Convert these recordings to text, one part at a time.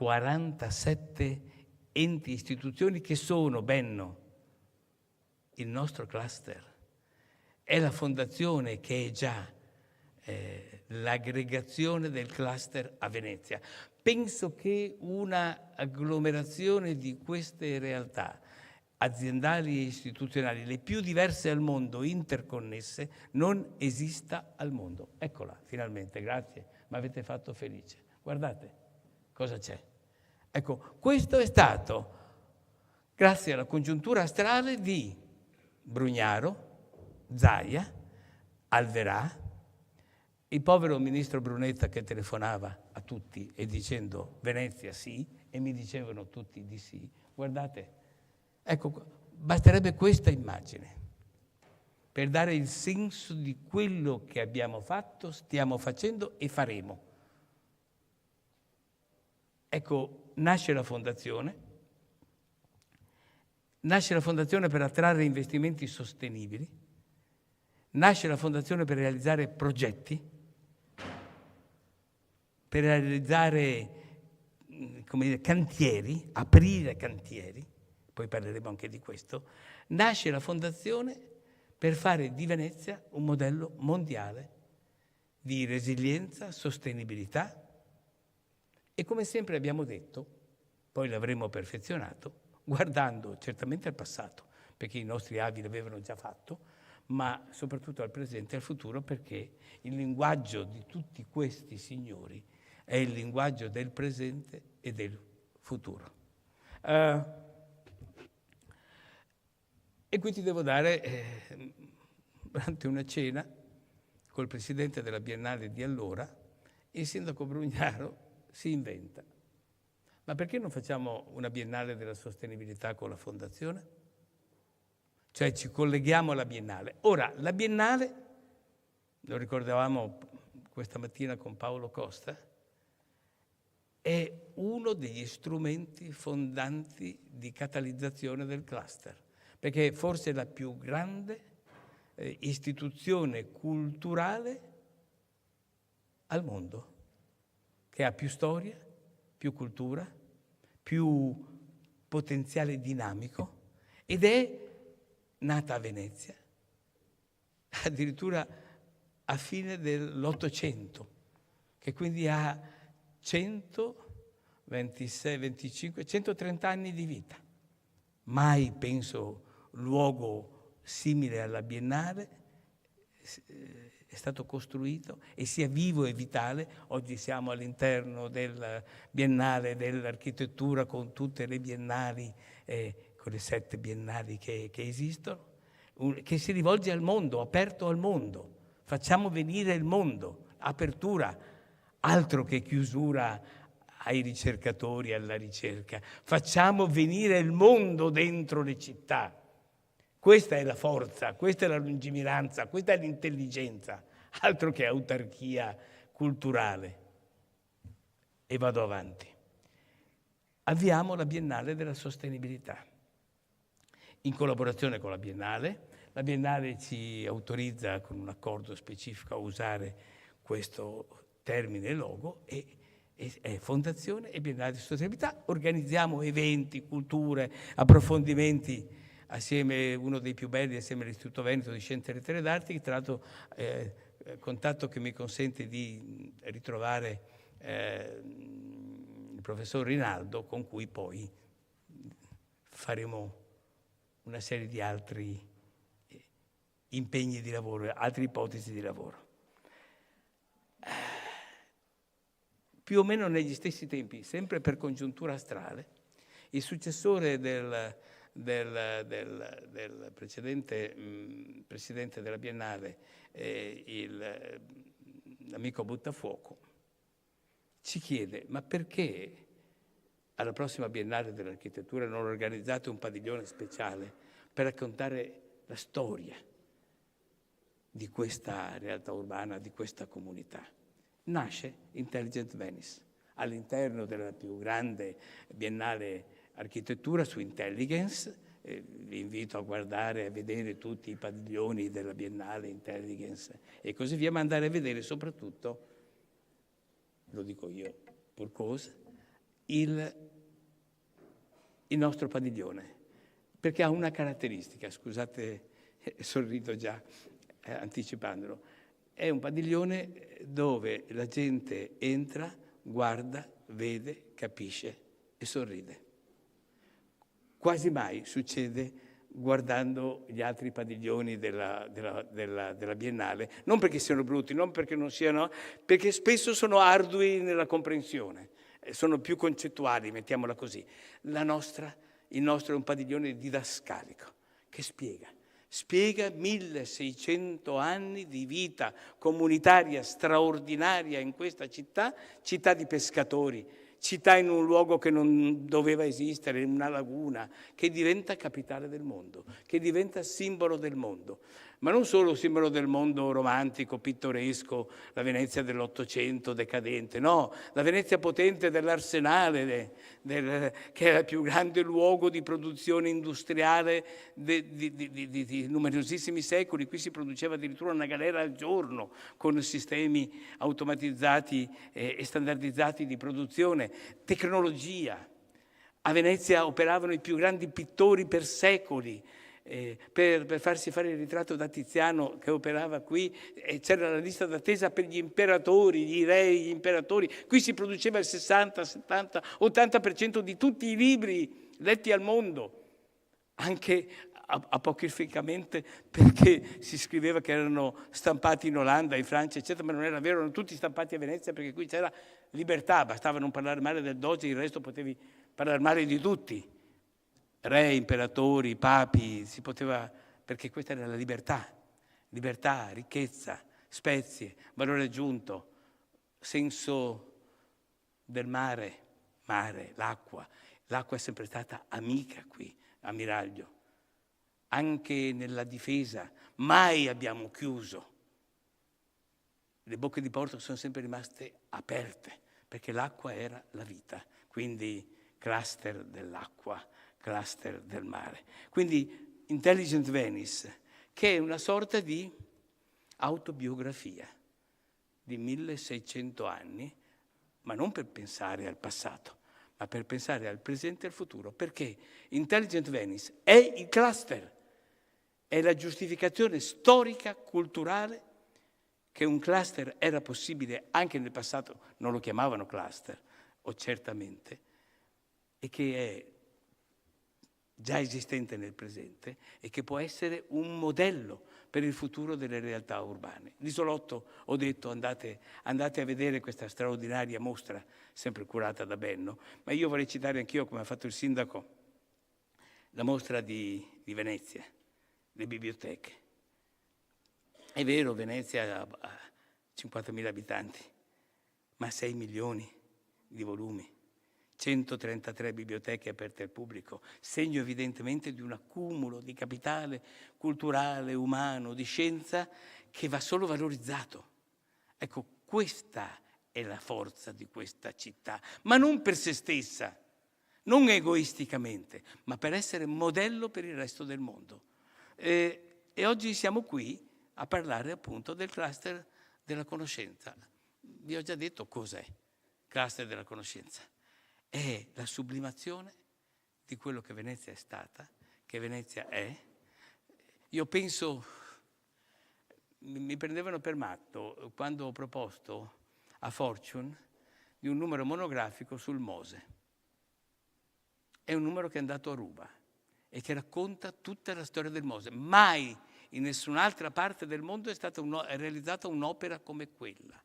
47 enti, istituzioni che sono, Benno, il nostro cluster. È la fondazione che è già l'aggregazione del cluster a Venezia. Penso che una agglomerazione di queste realtà aziendali e istituzionali, le più diverse al mondo, interconnesse, non esista al mondo. Eccola, finalmente, grazie, mi avete fatto felice. Guardate cosa c'è. Ecco, questo è stato grazie alla congiuntura astrale di Brugnaro, Zaia, Alverà, il povero ministro Brunetta che telefonava a tutti e dicendo Venezia sì, e mi dicevano tutti di sì. Guardate, ecco, basterebbe questa immagine per dare il senso di quello che abbiamo fatto, stiamo facendo e faremo. Ecco, nasce la fondazione per attrarre investimenti sostenibili, nasce la fondazione per realizzare progetti, per realizzare come dire, cantieri, aprire cantieri, poi parleremo anche di questo, nasce la fondazione per fare di Venezia un modello mondiale di resilienza, sostenibilità e, come sempre abbiamo detto, poi l'avremo perfezionato, guardando certamente al passato, perché i nostri avi l'avevano già fatto, ma soprattutto al presente e al futuro, perché il linguaggio di tutti questi signori è il linguaggio del presente e del futuro. E qui ti devo dare, durante una cena col presidente della Biennale di allora, il sindaco Brugnaro si inventa: ma perché non facciamo una Biennale della sostenibilità con la Fondazione? Cioè ci colleghiamo alla Biennale. Ora, la Biennale, lo ricordavamo questa mattina con Paolo Costa, è uno degli strumenti fondanti di catalizzazione del cluster, perché è forse la più grande istituzione culturale al mondo, che ha più storia, più cultura, più potenziale dinamico, ed è nata a Venezia, addirittura a fine dell'Ottocento, che quindi ha 126, 25, 130 anni di vita. Mai, penso, luogo simile alla Biennale è stato costruito e sia vivo e vitale. Oggi siamo all'interno del Biennale dell'architettura con tutte le biennali, con le 7 biennali che esistono, che si rivolge al mondo, aperto al mondo. Facciamo venire il mondo, apertura, altro che chiusura ai ricercatori, alla ricerca. Facciamo venire il mondo dentro le città. Questa è la forza, questa è la lungimiranza, questa è l'intelligenza, altro che autarchia culturale. E vado avanti. Avviamo la Biennale della Sostenibilità. In collaborazione con la Biennale ci autorizza con un accordo specifico a usare questo termine e logo e è Fondazione e Biennale di Sostenibilità. Organizziamo eventi, culture, approfondimenti assieme, uno dei più belli, assieme all'Istituto Veneto di Scienze, Lettere ed Arti, tra l'altro contatto che mi consente di ritrovare il professor Rinaldo, con cui poi faremo una serie di altri impegni di lavoro, altre ipotesi di lavoro. Più o meno negli stessi tempi, sempre per congiuntura astrale, il successore del precedente presidente della Biennale, l'amico Buttafuoco, ci chiede: ma perché alla prossima Biennale dell'Architettura non organizzate un padiglione speciale per raccontare la storia di questa realtà urbana, di questa comunità? Nasce Intelligent Venice, all'interno della più grande Biennale Architettura su Intelligence. Vi invito a guardare, a vedere tutti i padiglioni della Biennale Intelligence e così via, ma andare a vedere soprattutto, lo dico io, pour cause, il nostro padiglione, perché ha una caratteristica, scusate, sorrido già anticipandolo, è un padiglione dove la gente entra, guarda, vede, capisce e sorride. Quasi mai succede guardando gli altri padiglioni della Biennale, non perché siano brutti, non perché non siano, perché spesso sono ardui nella comprensione, sono più concettuali, mettiamola così. Il nostro è un padiglione didascalico che spiega 1600 anni di vita comunitaria straordinaria in questa città di pescatori, città in un luogo che non doveva esistere, in una laguna, che diventa capitale del mondo, che diventa simbolo del mondo. Ma non solo simbolo del mondo romantico, pittoresco, la Venezia dell'Ottocento decadente, no, la Venezia potente dell'Arsenale, che era il più grande luogo di produzione industriale di numerosissimi secoli. Qui si produceva addirittura una galera al giorno con sistemi automatizzati e standardizzati di produzione, tecnologia. A Venezia operavano i più grandi pittori per secoli. Per farsi fare il ritratto da Tiziano che operava qui, c'era la lista d'attesa per gli imperatori, gli rei, gli imperatori. Qui si produceva il 60, 70, 80% di tutti i libri letti al mondo, anche apocrificamente, perché si scriveva che erano stampati in Olanda, in Francia, eccetera, ma non era vero, erano tutti stampati a Venezia, perché qui c'era libertà, bastava non parlare male del doge, il resto potevi parlare male di tutti. Re, imperatori, papi, si poteva, perché questa era la libertà, ricchezza, spezie, valore aggiunto, senso del mare, l'acqua. L'acqua è sempre stata amica qui, ammiraglio. Anche nella difesa, mai abbiamo chiuso. Le bocche di porto sono sempre rimaste aperte, perché l'acqua era la vita, quindi cluster dell'acqua, cluster del mare. Quindi Intelligent Venice, che è una sorta di autobiografia di 1600 anni, ma non per pensare al passato, ma per pensare al presente e al futuro, perché Intelligent Venice è il cluster, è la giustificazione storica, culturale, che un cluster era possibile anche nel passato, non lo chiamavano cluster, o certamente, e che è già esistente nel presente e che può essere un modello per il futuro delle realtà urbane. L'Isolotto, ho detto, andate a vedere questa straordinaria mostra, sempre curata da Benno, ma io vorrei citare anch'io, come ha fatto il sindaco, la mostra di Venezia, le biblioteche. È vero, Venezia ha 50.000 abitanti, ma 6 milioni di volumi. 133 biblioteche aperte al pubblico, segno evidentemente di un accumulo di capitale culturale, umano, di scienza che va solo valorizzato. Ecco, questa è la forza di questa città, ma non per se stessa, non egoisticamente, ma per essere modello per il resto del mondo. E oggi siamo qui a parlare appunto del cluster della conoscenza. Vi ho già detto cos'è il cluster della conoscenza. È la sublimazione di quello che Venezia è stata, che Venezia è. Io penso, mi prendevano per matto quando ho proposto a Fortune di un numero monografico sul Mose. È un numero che è andato a ruba e che racconta tutta la storia del Mose. Mai in nessun'altra parte del mondo è stata realizzata un'opera come quella.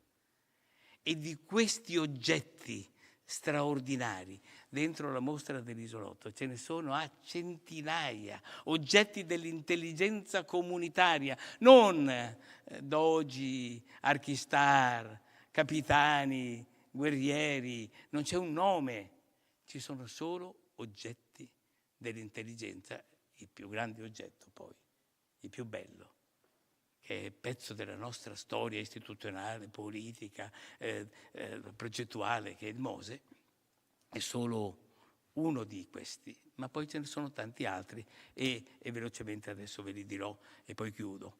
E di questi oggetti straordinari dentro la mostra dell'Isolotto ce ne sono a centinaia, oggetti dell'intelligenza comunitaria, non dogi, archistar, capitani, guerrieri, non c'è un nome, ci sono solo oggetti dell'intelligenza, il più grande oggetto poi, il più bello, che è pezzo della nostra storia istituzionale, politica, progettuale, che è il Mose, è solo uno di questi, ma poi ce ne sono tanti altri e velocemente adesso ve li dirò e poi chiudo.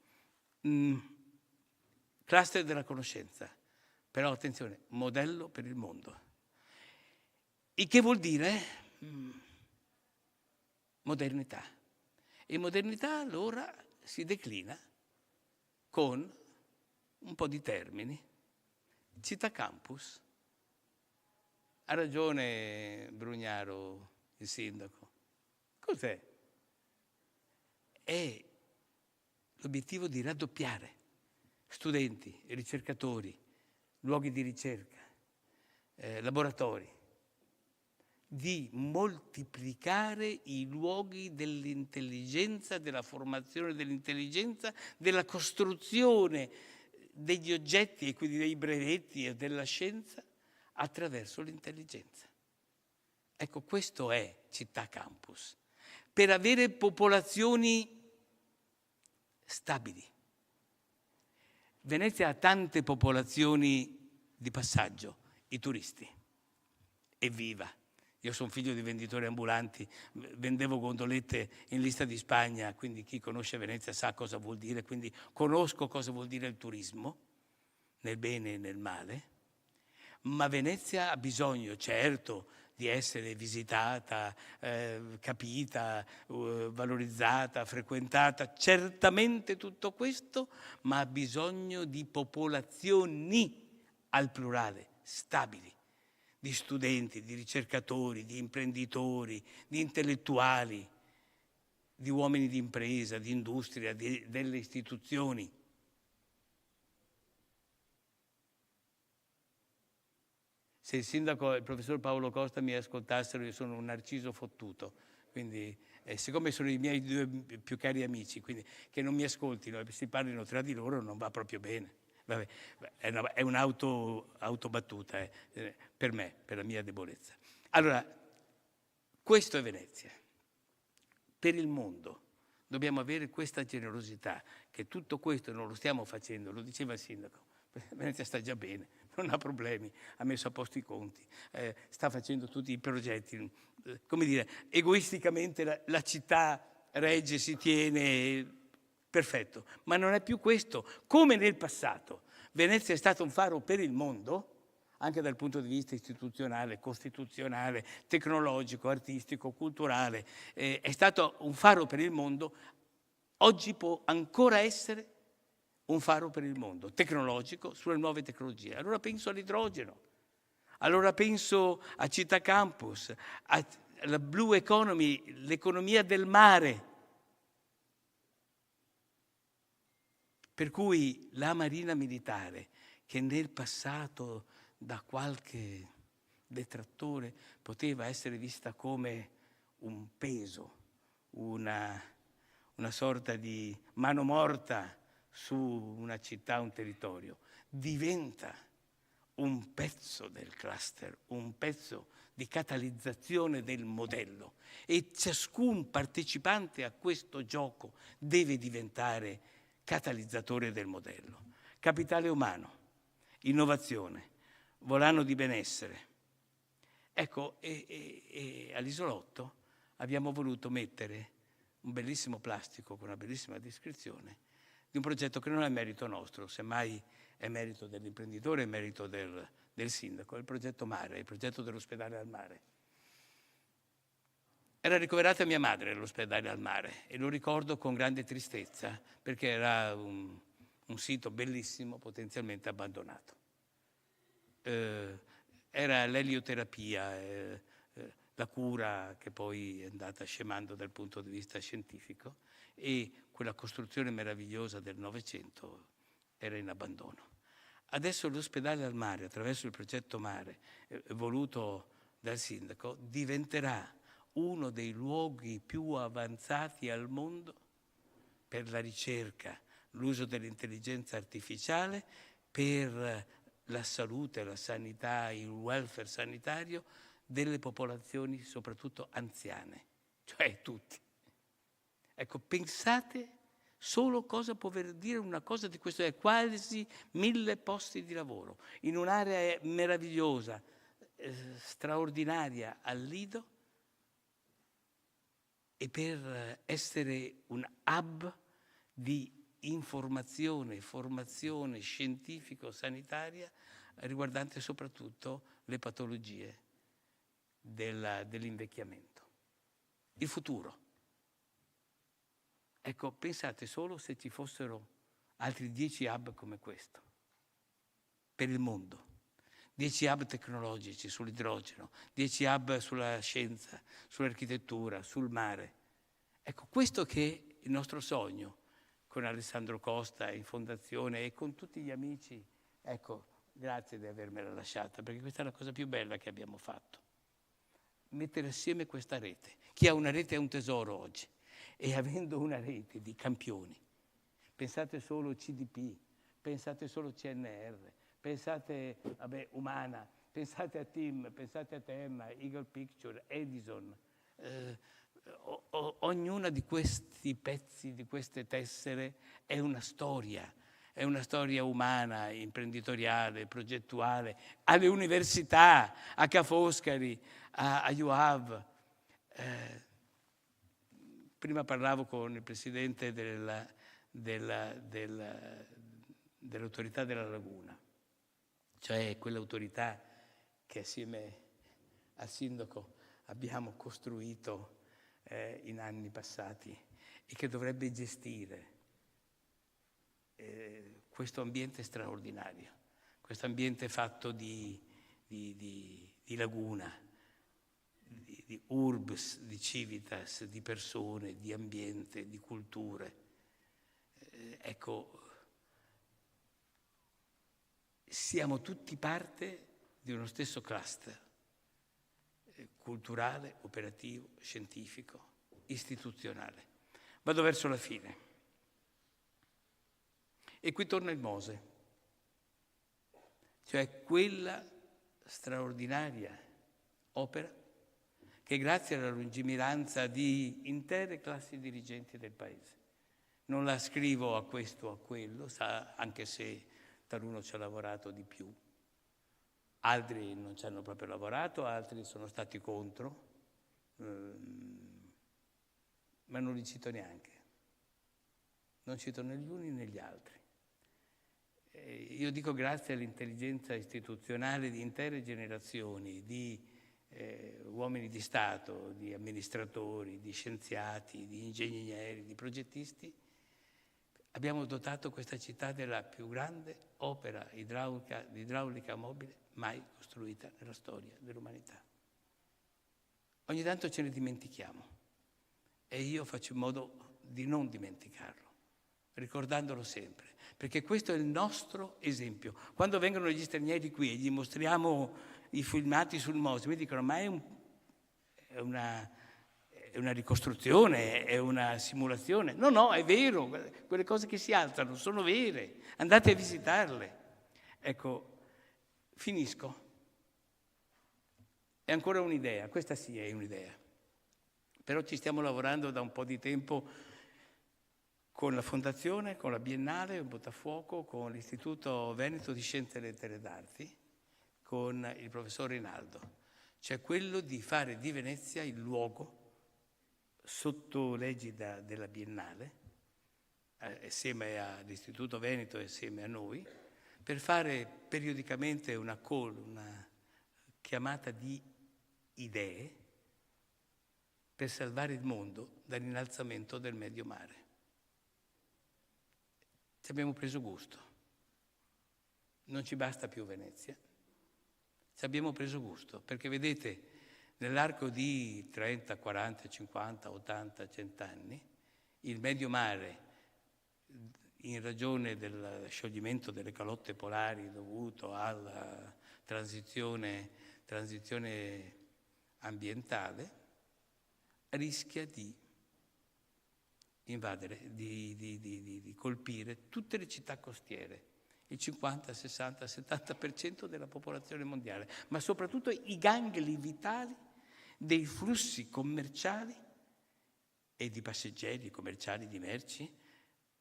Cluster della conoscenza, però attenzione, modello per il mondo. Il che vuol dire modernità. E modernità allora si declina con un po' di termini. Città campus. Ha ragione Brugnaro, il sindaco. Cos'è? È l'obiettivo di raddoppiare studenti, ricercatori, luoghi di ricerca, laboratori, di moltiplicare i luoghi dell'intelligenza, della formazione dell'intelligenza, della costruzione degli oggetti e quindi dei brevetti e della scienza attraverso l'intelligenza. Ecco, questo è Città Campus. Per avere popolazioni stabili. Venezia ha tante popolazioni di passaggio, i turisti. Evviva! Io sono figlio di venditori ambulanti, vendevo gondolette in Lista di Spagna, quindi chi conosce Venezia sa cosa vuol dire, quindi conosco cosa vuol dire il turismo, nel bene e nel male. Ma Venezia ha bisogno, certo, di essere visitata, capita, valorizzata, frequentata, certamente tutto questo, ma ha bisogno di popolazioni al plurale, stabili, di studenti, di ricercatori, di imprenditori, di intellettuali, di uomini di impresa, di industria, delle istituzioni. Se il sindaco e il professor Paolo Costa mi ascoltassero, io sono un narciso fottuto, quindi siccome sono i miei due più cari amici, quindi che non mi ascoltino e si parlino tra di loro non va proprio bene. Vabbè, è un'autobattuta per me, per la mia debolezza. Allora, questo è Venezia. Per il mondo dobbiamo avere questa generosità, che tutto questo non lo stiamo facendo, lo diceva il sindaco. Venezia sta già bene, non ha problemi, ha messo a posto i conti, sta facendo tutti i progetti. Come dire, egoisticamente la città regge, si tiene, perfetto. Ma non è più questo. Come nel passato Venezia è stata un faro per il mondo, anche dal punto di vista istituzionale, costituzionale, tecnologico, artistico, culturale, è stato un faro per il mondo, oggi può ancora essere un faro per il mondo, tecnologico, sulle nuove tecnologie. Allora penso all'idrogeno, allora penso a Città Campus, alla Blue Economy, l'economia del mare. Per cui la Marina Militare, che nel passato da qualche detrattore poteva essere vista come un peso, una sorta di mano morta su una città, un territorio, diventa un pezzo del cluster, un pezzo di catalizzazione del modello e ciascun partecipante a questo gioco deve diventare catalizzatore del modello. Capitale umano, innovazione, volano di benessere. Ecco, e all'Isolotto abbiamo voluto mettere un bellissimo plastico con una bellissima descrizione di un progetto che non è merito nostro, semmai è merito dell'imprenditore, è merito del sindaco, è il progetto Mare, il progetto dell'ospedale al mare. Era ricoverata mia madre all'ospedale al mare e lo ricordo con grande tristezza perché era un sito bellissimo, potenzialmente abbandonato. Era l'elioterapia, la cura che poi è andata scemando dal punto di vista scientifico e quella costruzione meravigliosa del Novecento era in abbandono. Adesso l'ospedale al mare, attraverso il progetto Mare, voluto dal sindaco, diventerà uno dei luoghi più avanzati al mondo per la ricerca, l'uso dell'intelligenza artificiale, per la salute, la sanità, il welfare sanitario delle popolazioni, soprattutto anziane, cioè tutti. Ecco, pensate solo cosa può voler dire una cosa di questo, è quasi 1000 posti di lavoro, in un'area meravigliosa, straordinaria al Lido, e per essere un hub di informazione, formazione scientifico-sanitaria riguardante soprattutto le patologie dell'invecchiamento. Il futuro. Ecco, pensate solo se ci fossero altri 10 hub come questo per il mondo. 10 hub tecnologici sull'idrogeno, 10 hub sulla scienza, sull'architettura, sul mare. Ecco, questo che è il nostro sogno, con Alessandro Costa in fondazione e con tutti gli amici. Ecco, grazie di avermela lasciata, perché questa è la cosa più bella che abbiamo fatto. Mettere assieme questa rete. Chi ha una rete è un tesoro oggi. E avendo una rete di campioni, pensate solo CDP, pensate solo CNR, pensate, Umana, pensate a TIM, pensate a Terna, Eagle Picture, Edison, ognuna di questi pezzi, di queste tessere è una storia umana, imprenditoriale, progettuale, alle università, a Ca' Foscari, a UAV. Prima parlavo con il presidente dell'autorità della laguna, cioè quell'autorità che assieme al sindaco abbiamo costruito in anni passati e che dovrebbe gestire questo ambiente straordinario, questo ambiente fatto di laguna, di urbs, di civitas, di persone, di ambiente, di culture. Ecco, siamo tutti parte di uno stesso cluster, culturale, operativo, scientifico, istituzionale. Vado verso la fine. E qui torna il Mose, cioè quella straordinaria opera che grazie alla lungimiranza di intere classi dirigenti del Paese. Non la scrivo a questo o a quello, anche se taluno ci ha lavorato di più. Altri non ci hanno proprio lavorato, altri sono stati contro, ma non li cito neanche. Non cito né gli uni né gli altri. Io dico grazie all'intelligenza istituzionale di intere generazioni, di uomini di Stato, di amministratori, di scienziati, di ingegneri, di progettisti, abbiamo dotato questa città della più grande opera idraulica mobile mai costruita nella storia dell'umanità. Ogni tanto ce ne dimentichiamo e io faccio in modo di non dimenticarlo, ricordandolo sempre, perché questo è il nostro esempio. Quando vengono gli stranieri qui e gli mostriamo i filmati sul Mose, mi dicono ma è una ricostruzione, è una simulazione. No, è vero, quelle cose che si alzano sono vere, andate a visitarle. Ecco, finisco. È ancora un'idea, questa sì è un'idea, però ci stiamo lavorando da un po' di tempo con la Fondazione, con la Biennale, con Botafuoco, con l'Istituto Veneto di Scienze e Lettere d'Arti, con il professor Rinaldo, cioè quello di fare di Venezia il luogo sotto l'egida della Biennale, assieme all'Istituto Veneto e assieme a noi, per fare periodicamente una chiamata di idee per salvare il mondo dall'innalzamento del medio mare. Ci abbiamo preso gusto. Non ci basta più Venezia. Ci abbiamo preso gusto, perché vedete, nell'arco di 30, 40, 50, 80, 100 anni, il medio mare, in ragione del scioglimento delle calotte polari dovuto alla transizione ambientale, rischia di invadere, di colpire tutte le città costiere, il 50, 60, 70% della popolazione mondiale, ma soprattutto i gangli vitali dei flussi commerciali e di passeggeri, commerciali, di merci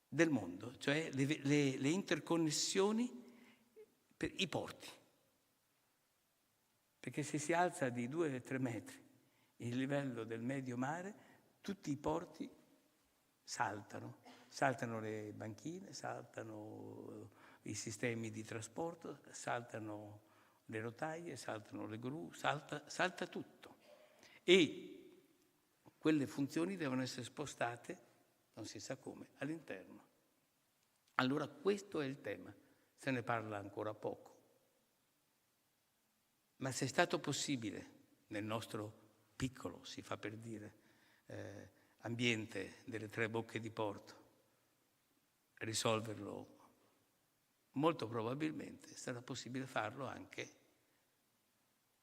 del mondo, cioè le interconnessioni per i porti. Perché se si alza di 2-3 metri il livello del medio mare, tutti i porti saltano le banchine, saltano i sistemi di trasporto, saltano le rotaie, saltano le gru, salta tutto. e quelle funzioni devono essere spostate, non si sa come, all'interno. Allora questo è il tema, se ne parla ancora poco. Ma se è stato possibile, nel nostro piccolo, si fa per dire, ambiente delle Tre Bocche di Porto, risolverlo, molto probabilmente sarà possibile farlo anche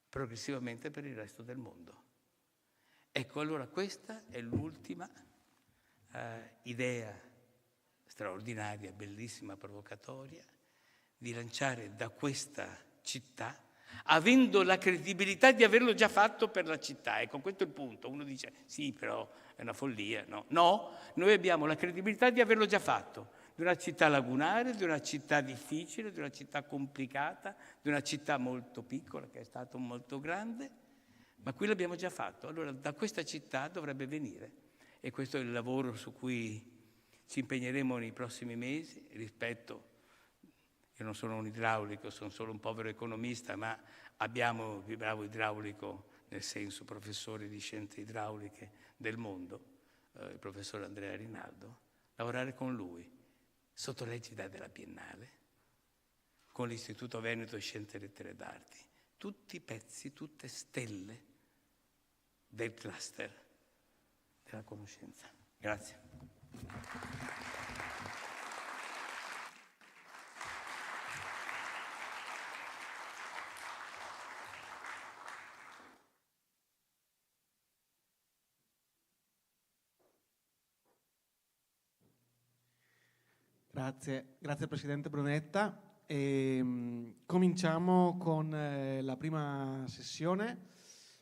progressivamente per il resto del mondo. Ecco, allora questa è l'ultima idea straordinaria, bellissima, provocatoria, di lanciare da questa città, avendo la credibilità di averlo già fatto per la città. Ecco, questo è il punto. Uno dice, sì, però è una follia. No, no, noi abbiamo la credibilità di averlo già fatto, di una città lagunare, di una città difficile, di una città complicata, di una città molto piccola, che è stata molto grande, ma qui l'abbiamo già fatto. Allora, da questa città dovrebbe venire, e questo è il lavoro su cui ci impegneremo nei prossimi mesi. Rispetto, io non sono un idraulico, sono solo un povero economista, ma abbiamo il più bravo idraulico, nel senso professore di scienze idrauliche del mondo, il professore Andrea Rinaldo, lavorare con lui, sotto l'egida della Biennale, con l'Istituto Veneto di Scienze e Lettere d'Arti, tutti pezzi, tutte stelle del cluster della conoscenza. Grazie. Grazie Presidente Brunetta. Cominciamo con la prima sessione,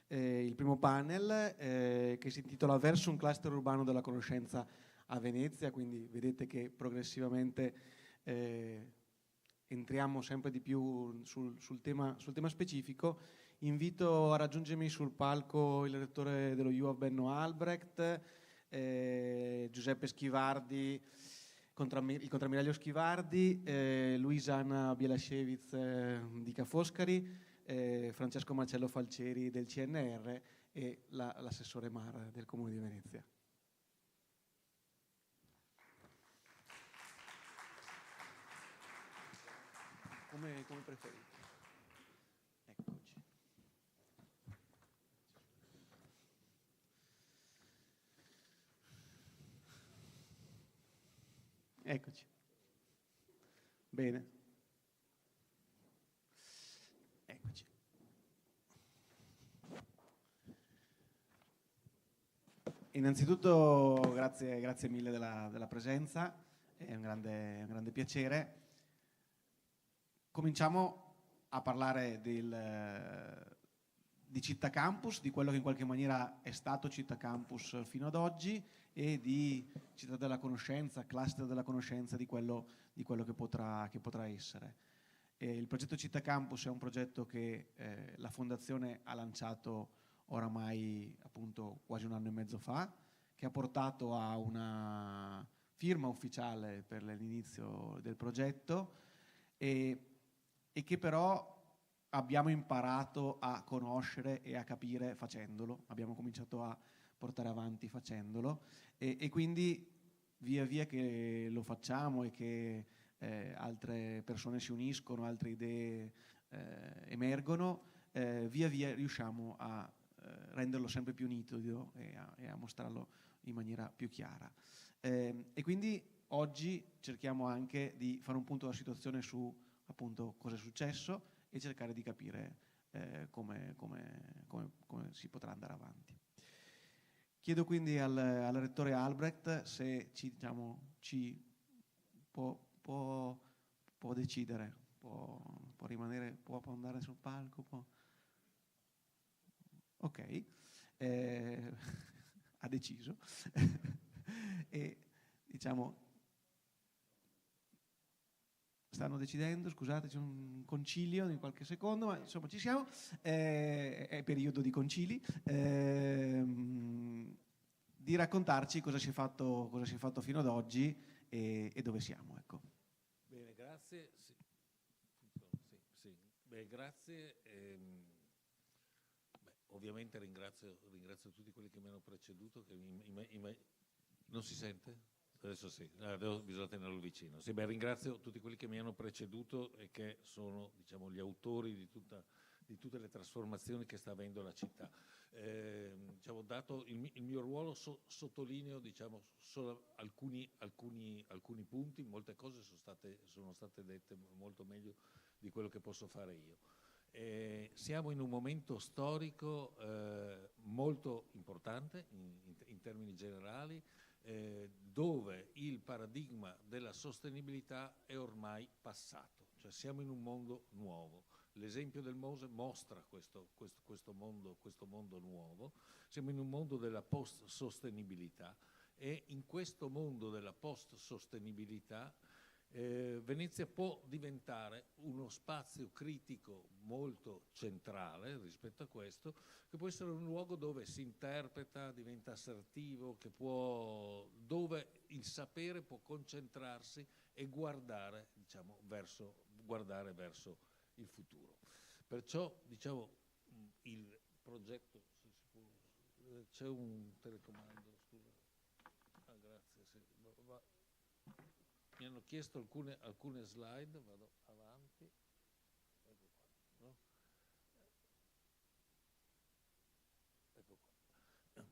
il primo panel che si intitola Verso un cluster urbano della conoscenza a Venezia, quindi vedete che progressivamente entriamo sempre di più sul tema specifico. Invito a raggiungermi sul palco il rettore dello UAV Benno Albrecht, Giuseppe Schivardi, il contrammiraglio Schivardi, Luisa Bielascevic di Ca' Foscari, Francesco Marcello Falcieri del CNR e l'assessore Mar del Comune di Venezia. Come preferite. Eccoci. Eccoci. Bene. Eccoci. Innanzitutto grazie mille della presenza, è un grande piacere. Cominciamo a parlare di Città Campus, di quello che in qualche maniera è stato Città Campus fino ad oggi, e di Città della Conoscenza, cluster della conoscenza, di quello che potrà essere. Il progetto Città Campus è un progetto che la Fondazione ha lanciato oramai appunto quasi un anno e mezzo fa, che ha portato a una firma ufficiale per l'inizio del progetto e che però abbiamo imparato a conoscere e a capire facendolo, abbiamo cominciato a portare avanti facendolo e quindi via via che lo facciamo e che altre persone si uniscono, altre idee emergono, via via riusciamo a renderlo sempre più nitido e a mostrarlo in maniera più chiara. E quindi oggi cerchiamo anche di fare un punto della situazione su appunto cosa è successo e cercare di capire come si potrà andare avanti. Chiedo quindi al rettore Albrecht se ci può decidere, può rimanere, può andare sul palco, ok, ha deciso e diciamo stanno decidendo, scusate c'è un concilio di qualche secondo, ma insomma ci siamo, è periodo di concili, di raccontarci cosa si è fatto fino ad oggi e dove siamo, ecco. Bene, grazie. Sì. Beh, grazie. ovviamente ringrazio tutti quelli che mi hanno preceduto, che non si sente? Adesso sì, bisogna tenerlo vicino. Sì, beh, ringrazio tutti quelli che mi hanno preceduto e che sono, diciamo, gli autori di tutte le trasformazioni che sta avendo la città. Diciamo, dato il mio ruolo, sottolineo, diciamo, solo alcuni punti. Molte cose sono state dette molto meglio di quello che posso fare io. Siamo in un momento storico molto importante in termini generali, dove il paradigma della sostenibilità è ormai passato, cioè siamo in un mondo nuovo. L'esempio del Mose mostra questo mondo nuovo. Siamo in un mondo della post-sostenibilità, e in questo mondo della post-sostenibilità Venezia può diventare uno spazio critico molto centrale rispetto a questo, che può essere un luogo dove si interpreta, diventa assertivo, dove il sapere può concentrarsi e guardare, diciamo, verso il futuro. Perciò, diciamo, il progetto, c'è un telecomando, scusa. Ah, grazie, sì. Mi hanno chiesto alcune slide, vado avanti. Ecco qua, no? Ecco qua.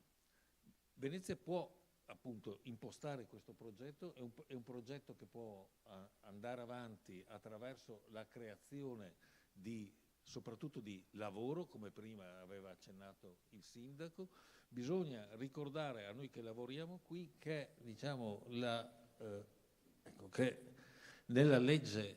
Venezia può appunto impostare questo progetto, è un progetto che può andare avanti attraverso la creazione soprattutto di lavoro, come prima aveva accennato il sindaco. Bisogna ricordare a noi che lavoriamo qui che, diciamo, che nella legge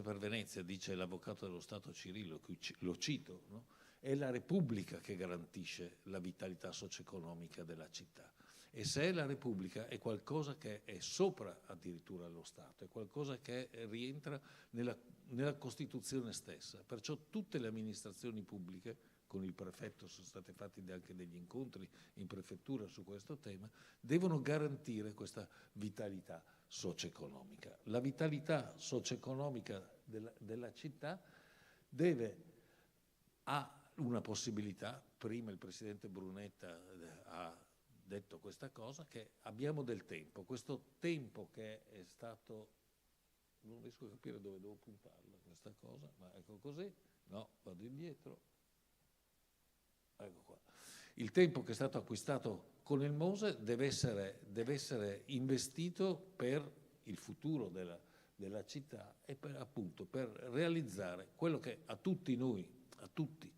per Venezia, dice l'avvocato dello Stato Cirillo, lo cito, no? È la Repubblica che garantisce la vitalità socio-economica della città. E se è la Repubblica è qualcosa che è sopra addirittura lo Stato, è qualcosa che rientra nella Costituzione stessa. Perciò tutte le amministrazioni pubbliche, con il prefetto sono stati fatti anche degli incontri in prefettura su questo tema, devono garantire questa vitalità socio-economica. La vitalità socio-economica della città ha una possibilità. Prima il presidente Brunetta ha detto questa cosa, che abbiamo del tempo, questo tempo che è stato, non riesco a capire dove devo puntarla questa cosa, ma ecco così, no, vado indietro, ecco qua. Il tempo che è stato acquistato con il Mose deve essere investito per il futuro della città e appunto per realizzare quello che a tutti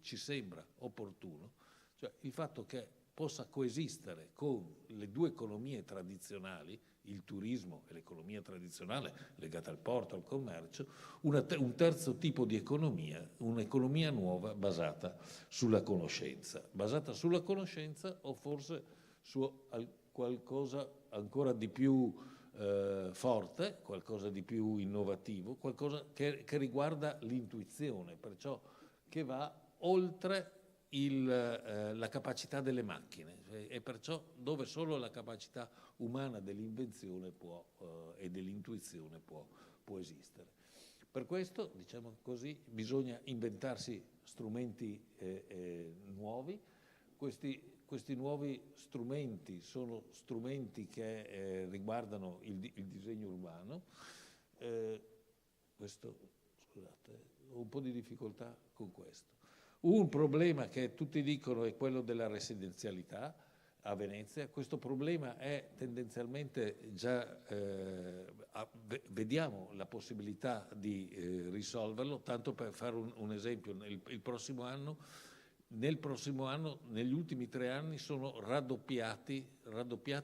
ci sembra opportuno, cioè il fatto che possa coesistere con le due economie tradizionali, il turismo e l'economia tradizionale legata al porto, al commercio, un terzo tipo di economia, un'economia nuova basata sulla conoscenza o forse su qualcosa ancora di più forte, qualcosa di più innovativo, qualcosa che riguarda l'intuizione, perciò che va oltre la capacità delle macchine, e perciò dove solo la capacità umana dell'invenzione e dell'intuizione può esistere. Per questo, diciamo così, bisogna inventarsi strumenti nuovi. Questi nuovi strumenti sono strumenti che riguardano il disegno urbano. Scusate, ho un po' di difficoltà con questo. Un problema che tutti dicono è quello della residenzialità a Venezia. Questo problema è tendenzialmente già, vediamo la possibilità di risolverlo, tanto per fare un esempio, nel prossimo anno, negli ultimi 3 anni sono raddoppiati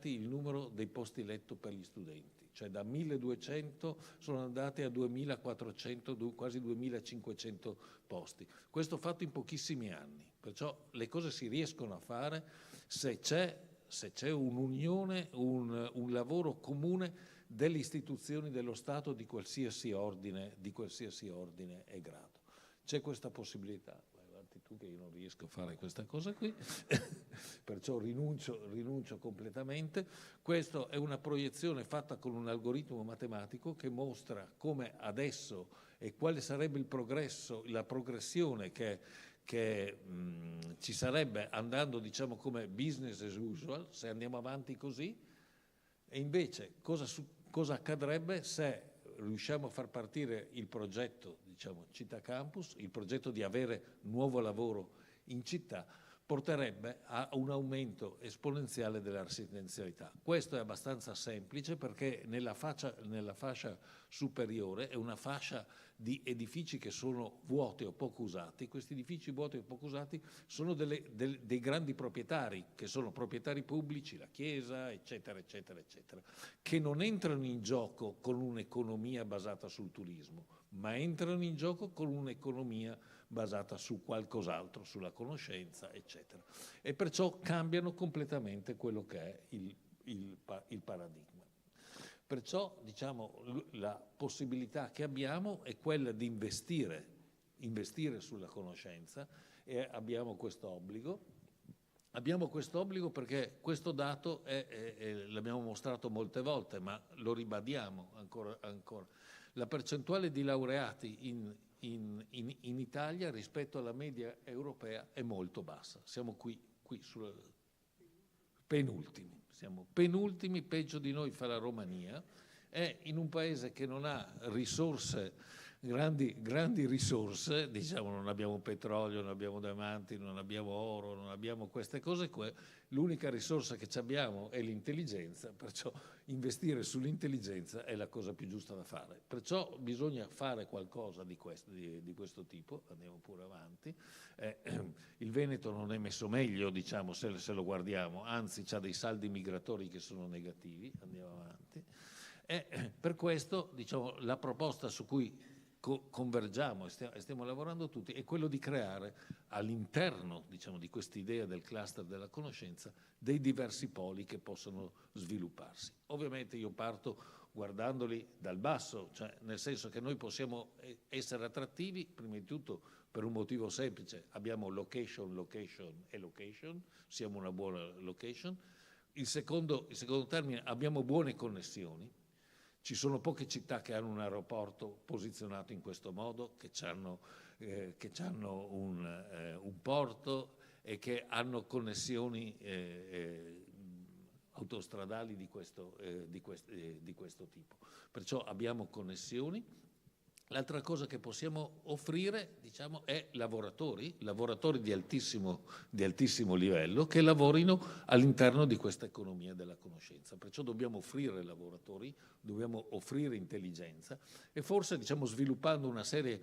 il numero dei posti letto per gli studenti. Cioè da 1.200 sono andati a 2.400, quasi 2.500 posti. Questo fatto in pochissimi anni. Perciò le cose si riescono a fare se c'è un'unione, un lavoro comune delle istituzioni dello Stato di qualsiasi ordine e grado. C'è questa possibilità. Vai avanti tu, che io non riesco a fare questa cosa qui, perciò rinuncio completamente. Questa è una proiezione fatta con un algoritmo matematico che mostra come adesso e quale sarebbe il progresso, la progressione che che ci sarebbe andando, diciamo, come business as usual se andiamo avanti così, e invece cosa accadrebbe se riusciamo a far partire il progetto, diciamo, Città Campus, il progetto di avere nuovo lavoro in città, porterebbe a un aumento esponenziale della residenzialità. Questo è abbastanza semplice perché nella fascia superiore è una fascia di edifici che sono vuoti o poco usati. Questi edifici vuoti o poco usati sono dei grandi proprietari, che sono proprietari pubblici, la Chiesa, eccetera, eccetera, eccetera, che non entrano in gioco con un'economia basata sul turismo, ma entrano in gioco con un'economia basata su qualcos'altro, sulla conoscenza, eccetera. E perciò cambiano completamente quello che è il paradigma. Perciò, diciamo, la possibilità che abbiamo è quella di investire sulla conoscenza, e abbiamo questo obbligo. Abbiamo questo obbligo perché questo dato l'abbiamo mostrato molte volte, ma lo ribadiamo ancora. La percentuale di laureati in Italia rispetto alla media europea è molto bassa. Siamo qui sulla penultimi. Siamo penultimi, peggio di noi fa la Romania, è in un paese che non ha risorse, grandi risorse, diciamo, non abbiamo petrolio, non abbiamo diamanti, non abbiamo oro, non abbiamo queste cose qua. L'unica risorsa che abbiamo è l'intelligenza, perciò investire sull'intelligenza è la cosa più giusta da fare. Perciò bisogna fare qualcosa di questo tipo, andiamo pure avanti. Il Veneto non è messo meglio, diciamo, se lo guardiamo, anzi ha dei saldi migratori che sono negativi, andiamo avanti. Per questo, diciamo, la proposta su cui convergiamo e stiamo lavorando tutti è quello di creare all'interno, diciamo, di quest'idea del cluster della conoscenza dei diversi poli che possono svilupparsi. Ovviamente io parto guardandoli dal basso, cioè nel senso che noi possiamo essere attrattivi prima di tutto per un motivo semplice: abbiamo location, siamo una buona location. Il secondo termine, abbiamo buone connessioni. Ci sono poche città che hanno un aeroporto posizionato in questo modo, che hanno un porto e che hanno connessioni autostradali di questo tipo. Perciò abbiamo connessioni. L'altra cosa che possiamo offrire, diciamo, è lavoratori di altissimo livello che lavorino all'interno di questa economia della conoscenza. Perciò dobbiamo offrire lavoratori, dobbiamo offrire intelligenza, e forse, diciamo, sviluppando una serie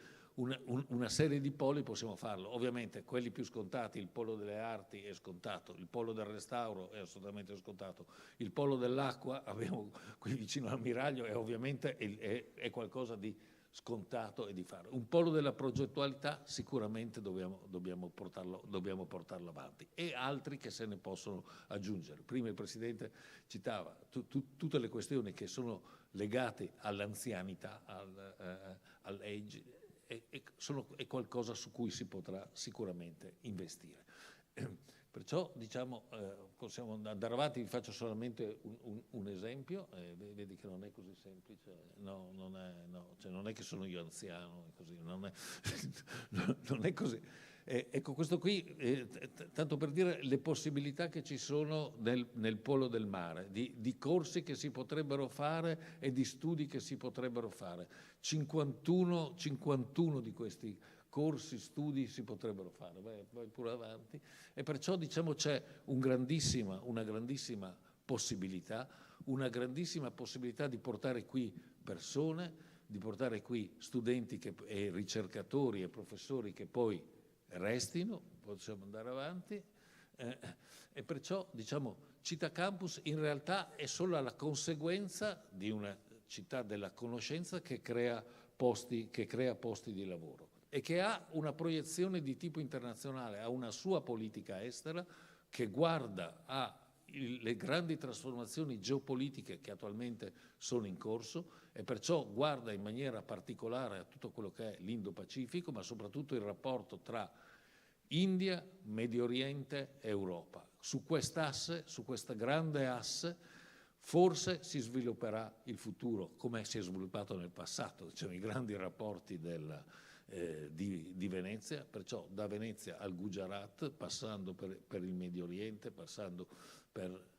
di poli possiamo farlo. Ovviamente quelli più scontati, il polo delle arti è scontato, il polo del restauro è assolutamente scontato, il polo dell'acqua, abbiamo qui vicino all'ammiraglio, è ovviamente è qualcosa di scontato e di fare. Un polo della progettualità sicuramente dobbiamo portarlo avanti, e altri che se ne possono aggiungere. Prima il Presidente citava tutte le questioni che sono legate all'anzianità, all'age, è qualcosa su cui si potrà sicuramente investire. Perciò, diciamo, possiamo andare avanti. Vi faccio solamente un esempio, vedi che non è così semplice, cioè non è che sono io anziano, così, non è così. Ecco, questo qui, tanto per dire le possibilità che ci sono nel polo del mare, di corsi che si potrebbero fare e di studi che si potrebbero fare. 51 di questi corsi, studi si potrebbero fare, vai pure avanti. E perciò, diciamo, c'è una grandissima possibilità di portare qui persone, di portare qui studenti e ricercatori e professori che poi restino, possiamo andare avanti. E perciò, diciamo, Città Campus in realtà è solo la conseguenza di una città della conoscenza che crea posti di lavoro e che ha una proiezione di tipo internazionale, ha una sua politica estera che guarda alle grandi trasformazioni geopolitiche che attualmente sono in corso, e perciò guarda in maniera particolare a tutto quello che è l'Indo-Pacifico, ma soprattutto il rapporto tra India, Medio Oriente e Europa. Su quest'asse, su questa grande asse, forse si svilupperà il futuro, come si è sviluppato nel passato. C'erano i grandi rapporti di Venezia, perciò da Venezia al Gujarat, passando per il Medio Oriente, passando per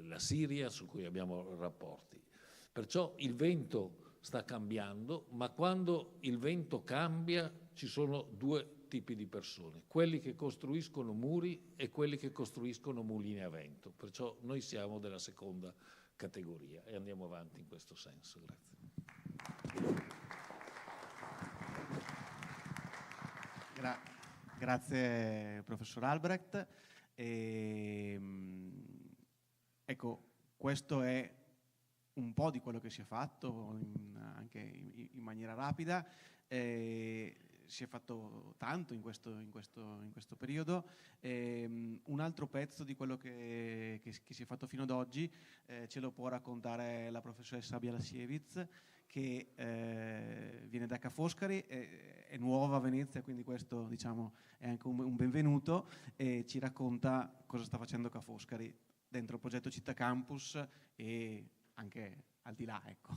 la Siria, su cui abbiamo rapporti. Perciò il vento sta cambiando, ma quando il vento cambia ci sono due tipi di persone, quelli che costruiscono muri e quelli che costruiscono mulini a vento. Perciò noi siamo della seconda categoria e andiamo avanti in questo senso. Grazie. Grazie professor Albrecht. Ecco, questo è un po' di quello che si è fatto anche in maniera rapida. Si è fatto tanto in questo periodo. Un altro pezzo di quello che si è fatto fino ad oggi ce lo può raccontare la professoressa Bialasiewicz, che viene da Ca' Foscari, è nuova a Venezia, quindi questo diciamo è anche un benvenuto, e ci racconta cosa sta facendo Ca' Foscari dentro il progetto Città Campus e anche al di là, ecco.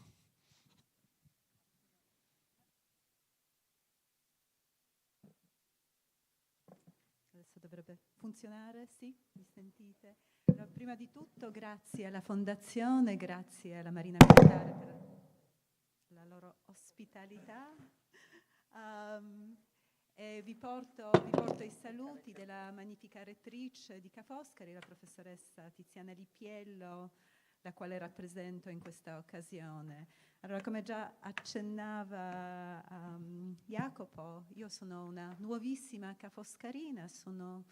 Adesso dovrebbe funzionare, sì? Mi sentite? Allora, prima di tutto grazie alla Fondazione, grazie alla Marina Militare per la loro ospitalità. E vi porto i saluti della magnifica rettrice di Ca' Foscari, la professoressa Tiziana Lipiello, la quale rappresento in questa occasione. Allora, come già accennava Jacopo, io sono una nuovissima Ca' Foscarina, sono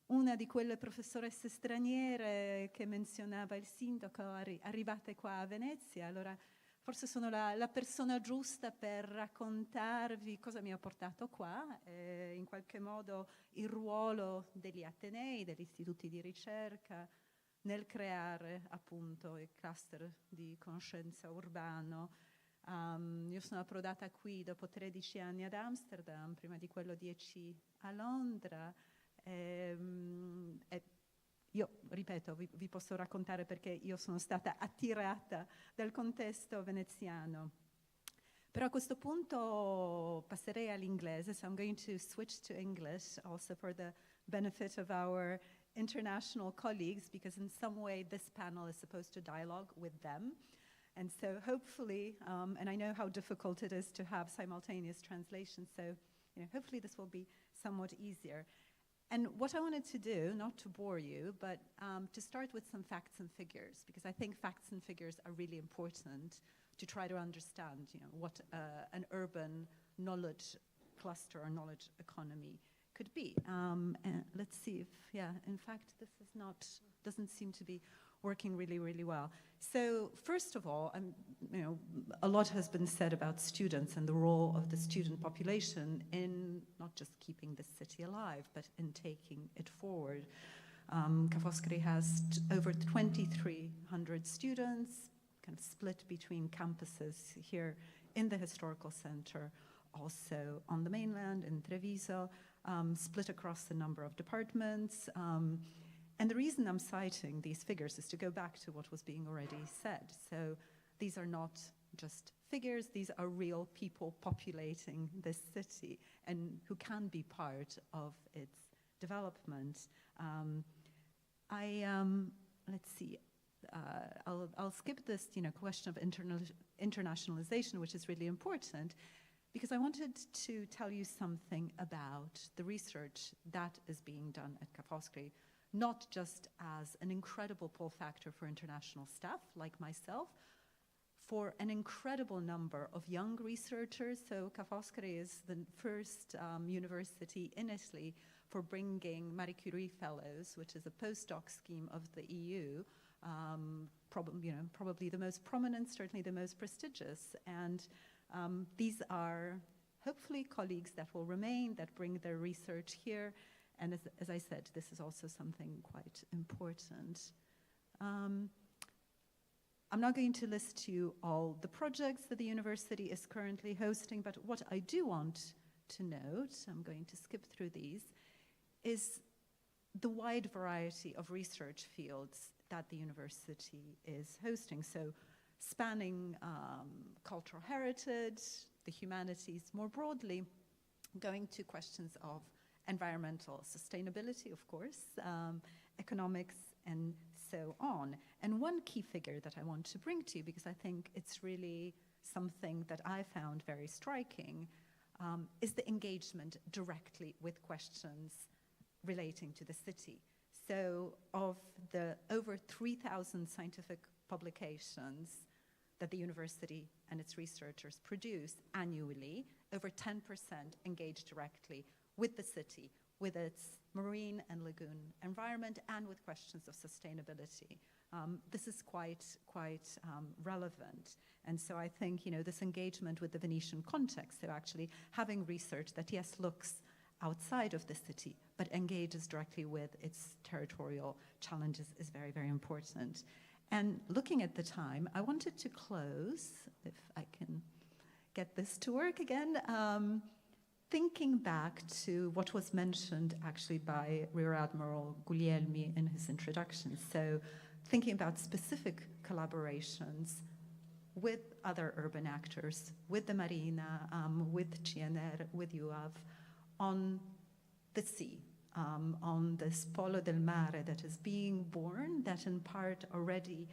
una di quelle professoresse straniere che menzionava il sindaco, arrivate qua a Venezia. Allora, forse sono la persona giusta per raccontarvi cosa mi ha portato qua, in qualche modo il ruolo degli atenei, degli istituti di ricerca, nel creare appunto il cluster di conoscenza urbano. Io sono approdata qui dopo 13 anni ad Amsterdam, prima di quello 10 a Londra. Io, ripeto, vi posso raccontare perché io sono stata attirata dal contesto veneziano. Però a questo punto passerei all'inglese, so I'm going to switch to English also for the benefit of our international colleagues, because in some way this panel is supposed to dialogue with them. And so hopefully, and I know how difficult it is to have simultaneous translation, so hopefully this will be somewhat easier. And what I wanted to do, not to bore you, but to start with some facts and figures, because I think facts and figures are really important to try to understand what an urban knowledge cluster or knowledge economy could be. And let's see if, in fact, this is doesn't seem to be working really, really well. So first of all, a lot has been said about students and the role of the student population in not just keeping the city alive, but in taking it forward. Ca' Foscari has over 2,300 students, kind of split between campuses here in the historical center, also on the mainland in Treviso, split across a number of departments. And the reason I'm citing these figures is to go back to what was being already said. So these are not just figures, these are real people populating this city and who can be part of its development. Let's see, I'll skip this question of internationalization, which is really important, because I wanted to tell you something about the research that is being done at Ca' Foscari, not just as an incredible pull factor for international staff like myself, for an incredible number of young researchers. So Ca' Foscari is the first university in Italy for bringing Marie Curie Fellows, which is a postdoc scheme of the EU, probably the most prominent, certainly the most prestigious. And these are hopefully colleagues that will remain, that bring their research here. And as I said, this is also something quite important. I'm not going to list to you all the projects that the university is currently hosting, but what I do want to note, I'm going to skip through these, is the wide variety of research fields that the university is hosting. So spanning cultural heritage, the humanities more broadly, going to questions of environmental sustainability, of course, economics, and so on. And one key figure that I want to bring to you, because I think it's really something that I found very striking, is the engagement directly with questions relating to the city. So of the over 3,000 scientific publications that the university and its researchers produce annually, over 10% engage directly with the city, with its marine and lagoon environment, and with questions of sustainability. This is quite relevant. And so I think, this engagement with the Venetian context, so actually having research that, yes, looks outside of the city, but engages directly with its territorial challenges is very, very important. And looking at the time, I wanted to close, if I can get this to work again, thinking back to what was mentioned actually by Rear Admiral Guglielmi in his introduction. So thinking about specific collaborations with other urban actors, with the Marina, with CNR, with UAV, on the sea, on this Polo del Mare that is being born, that in part already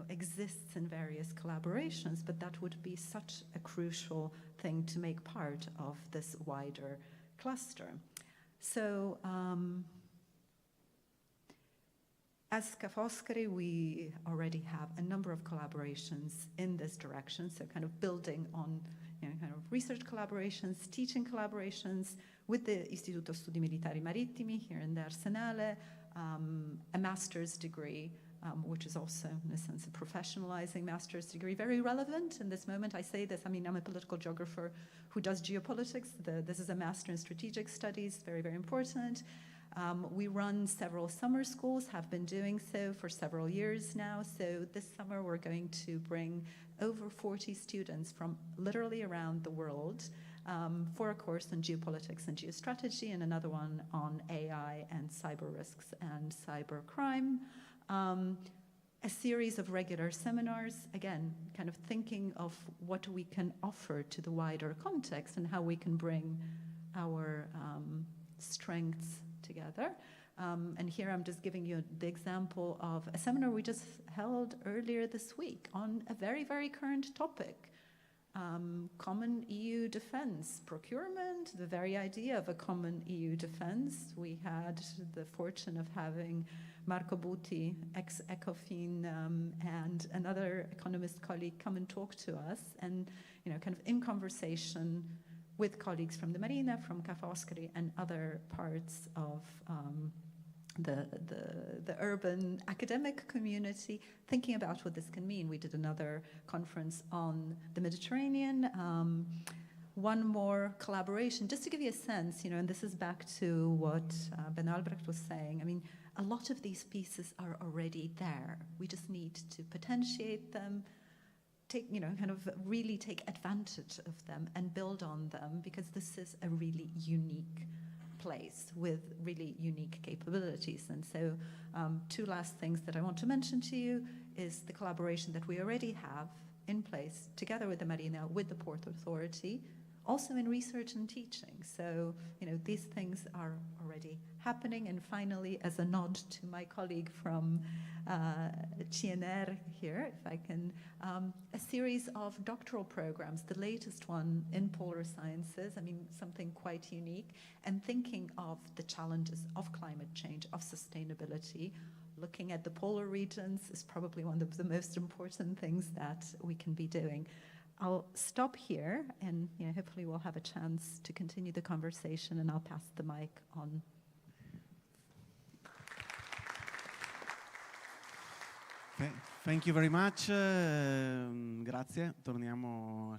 exists in various collaborations, but that would be such a crucial thing to make part of this wider cluster. So as Ca' Foscari, we already have a number of collaborations in this direction, so kind of building on kind of research collaborations, teaching collaborations with the Istituto Studi Militari Marittimi here in the Arsenale, a master's degree, which is also, in a sense, a professionalizing master's degree, very relevant in this moment. I say this, I'm a political geographer who does geopolitics. This is a master in strategic studies, very, very important. We run several summer schools, have been doing so for several years now. So this summer we're going to bring over 40 students from literally around the world for a course on geopolitics and geostrategy, and another one on AI and cyber risks and cyber crime. A series of regular seminars, again, kind of thinking of what we can offer to the wider context and how we can bring our strengths together. And here I'm just giving you the example of a seminar we just held earlier this week on a very, very current topic. Common EU defense procurement, the very idea of a common EU defense. We had the fortune of having Marco Butti, ex-Ecofin, and another economist colleague come and talk to us, and kind of in conversation with colleagues from the Marina, from Ca' Foscari, and other parts of the urban academic community, thinking about what this can mean. We did another conference on the Mediterranean, one more collaboration, just to give you a sense, and this is back to what Ben Albrecht was saying. A lot of these pieces are already there. We just need to potentiate them, kind of really take advantage of them and build on them, because this is a really unique place with really unique capabilities. And so two last things that I want to mention to you is the collaboration that we already have in place together with the Marina, with the Port Authority, also in research and teaching. So, these things are already happening. And finally, as a nod to my colleague from CNR here, if I can, a series of doctoral programs, the latest one in polar sciences, something quite unique, and thinking of the challenges of climate change, of sustainability. Looking at the polar regions is probably one of the most important things that we can be doing. I'll stop here, and hopefully we'll have a chance to continue the conversation, and I'll pass the mic on. Thank you very much. Grazie. Torniamo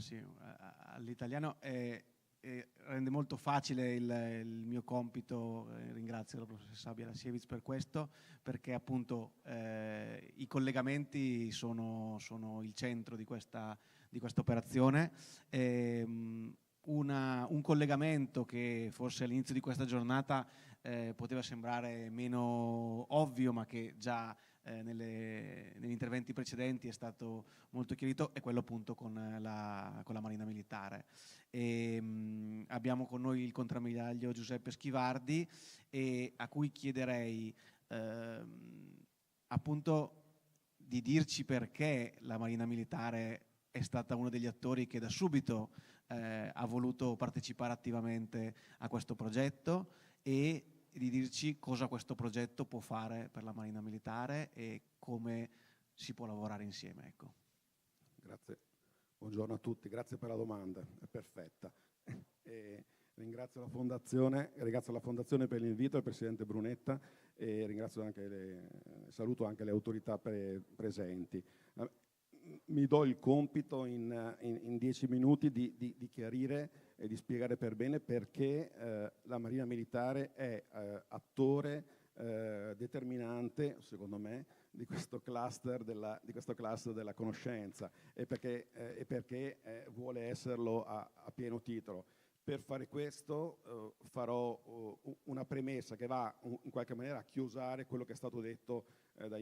all'italiano. Rende molto facile il mio compito. Ringrazio la professoressa Bielasiewicz per questo, perché appunto i collegamenti sono il centro di questa operazione. Un collegamento che forse all'inizio di questa giornata poteva sembrare meno ovvio, ma che già negli interventi precedenti è stato molto chiarito, è quello appunto con la Marina Militare. Abbiamo con noi il contrammiraglio Giuseppe Schivardi, e a cui chiederei appunto di dirci perché la Marina Militare è stata uno degli attori che da subito ha voluto partecipare attivamente a questo progetto, e di dirci cosa questo progetto può fare per la Marina Militare e come si può lavorare insieme. Ecco. Grazie, buongiorno a tutti, grazie per la domanda, è perfetta. Ringrazio la Fondazione per l'invito, il Presidente Brunetta, e saluto anche le autorità presenti. Mi do il compito in 10 minuti di chiarire e di spiegare per bene perché la Marina Militare è attore determinante, secondo me, di questo cluster della conoscenza, e perché vuole esserlo a pieno titolo. Per fare questo farò una premessa che va in qualche maniera a chiusare quello che è stato detto da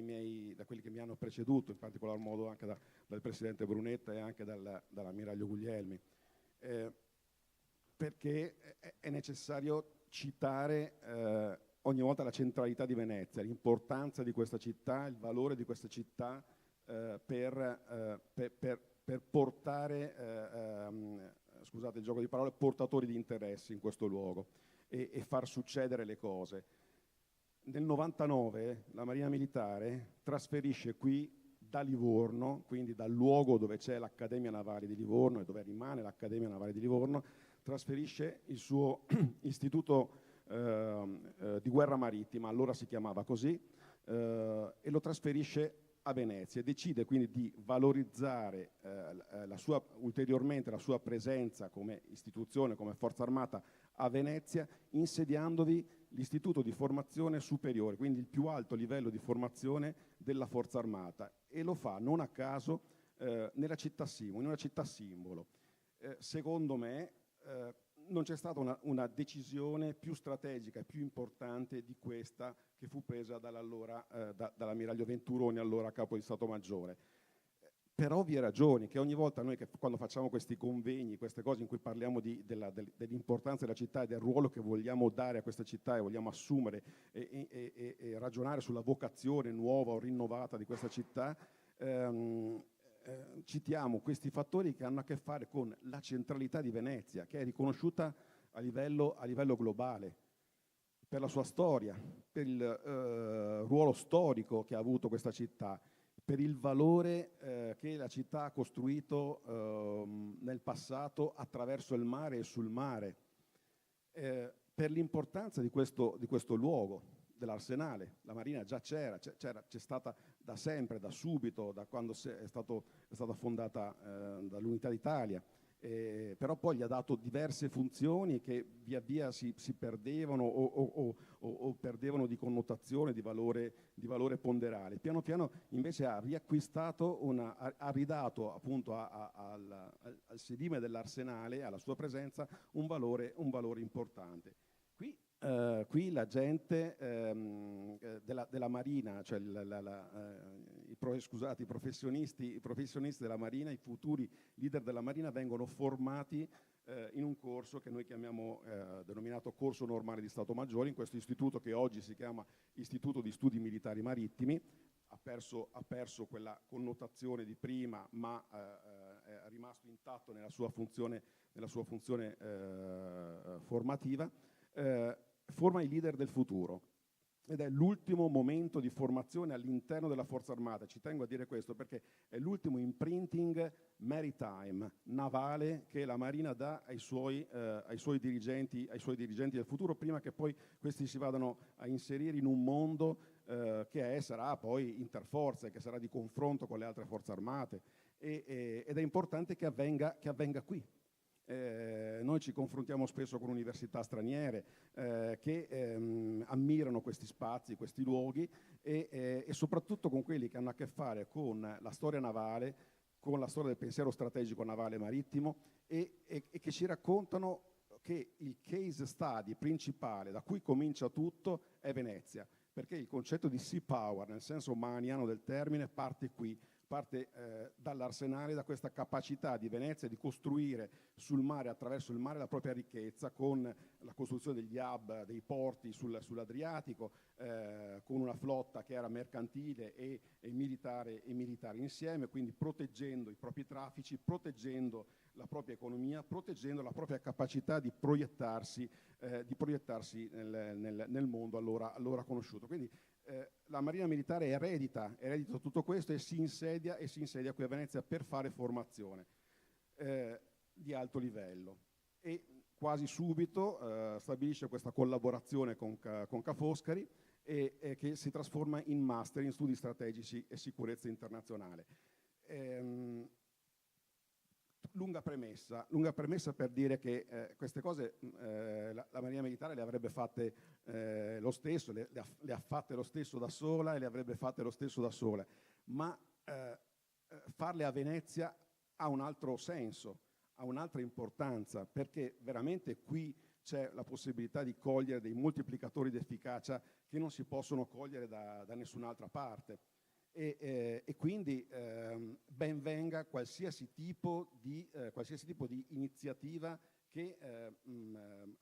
quelli che mi hanno preceduto, in particolar modo anche dal Presidente Brunetta e anche dall'Ammiraglio Guglielmi, perché è necessario citare ogni volta la centralità di Venezia, l'importanza di questa città, il valore di questa città per portare, scusate il gioco di parole, portatori di interessi in questo luogo e far succedere le cose. Nel 99 la Marina Militare trasferisce qui da Livorno, quindi dal luogo dove c'è l'Accademia Navale di Livorno e dove rimane l'Accademia Navale di Livorno, trasferisce il suo istituto di guerra marittima, allora si chiamava così, e lo trasferisce a Venezia, e decide quindi di valorizzare ulteriormente la sua presenza come istituzione, come forza armata a Venezia, insediandovi l'istituto di formazione superiore, quindi il più alto livello di formazione della forza armata, e lo fa non a caso nella città simbolo, in una città simbolo. Secondo me non c'è stata una decisione più strategica e più importante di questa che fu presa dall'ammiraglio Venturoni, allora capo di Stato Maggiore. Per ovvie ragioni, che ogni volta noi quando facciamo questi convegni, queste cose in cui parliamo dell'importanza della città e del ruolo che vogliamo dare a questa città e vogliamo assumere e ragionare sulla vocazione nuova o rinnovata di questa città, citiamo questi fattori che hanno a che fare con la centralità di Venezia, che è riconosciuta a livello globale, per la sua storia, per il ruolo storico che ha avuto questa città, per il valore che la città ha costruito nel passato attraverso il mare e sul mare, per l'importanza di questo luogo, dell'arsenale. La Marina già c'è stata da sempre, da subito, da quando è stata fondata dall'Unità d'Italia, però poi gli ha dato diverse funzioni che via via si perdevano o perdevano di connotazione, di valore ponderale. Piano piano invece ha riacquistato, ha ridato appunto al sedime dell'arsenale, alla sua presenza, un valore importante. Qui la gente della Marina, cioè i professionisti della Marina, i futuri leader della Marina, vengono formati in un corso che noi chiamiamo denominato Corso Normale di Stato Maggiore, in questo istituto che oggi si chiama Istituto di Studi Militari Marittimi. Ha perso quella connotazione di prima, ma è rimasto intatto nella sua funzione formativa. Forma i leader del futuro, ed è l'ultimo momento di formazione all'interno della Forza Armata. Ci tengo a dire questo perché è l'ultimo imprinting maritime, navale, che la Marina dà ai suoi dirigenti del futuro, prima che poi questi si vadano a inserire in un mondo che sarà poi interforze, che sarà di confronto con le altre forze armate, ed è importante che avvenga qui. Noi ci confrontiamo spesso con università straniere che ammirano questi spazi, questi luoghi, e soprattutto con quelli che hanno a che fare con la storia navale, con la storia del pensiero strategico navale marittimo, e che ci raccontano che il case study principale da cui comincia tutto è Venezia, perché il concetto di sea power, nel senso mahaniano del termine, parte qui, parte dall'arsenale, da questa capacità di Venezia di costruire sul mare, attraverso il mare, la propria ricchezza, con la costruzione degli hub, dei porti sull'Adriatico, con una flotta che era mercantile e militare insieme, quindi proteggendo i propri traffici, proteggendo la propria economia, proteggendo la propria capacità di proiettarsi nel mondo allora conosciuto. Quindi la Marina Militare eredita tutto questo e si insedia qui a Venezia per fare formazione di alto livello, e quasi subito stabilisce questa collaborazione con Ca' Foscari e che si trasforma in master in studi strategici e sicurezza internazionale. Lunga premessa per dire che queste cose la Marina Militare le avrebbe fatte lo stesso, le ha fatte lo stesso da sola e le avrebbe fatte lo stesso da sola, ma farle a Venezia ha un altro senso, ha un'altra importanza, perché veramente qui c'è la possibilità di cogliere dei moltiplicatori di efficacia che non si possono cogliere da nessun'altra parte. E quindi ben venga qualsiasi tipo di iniziativa che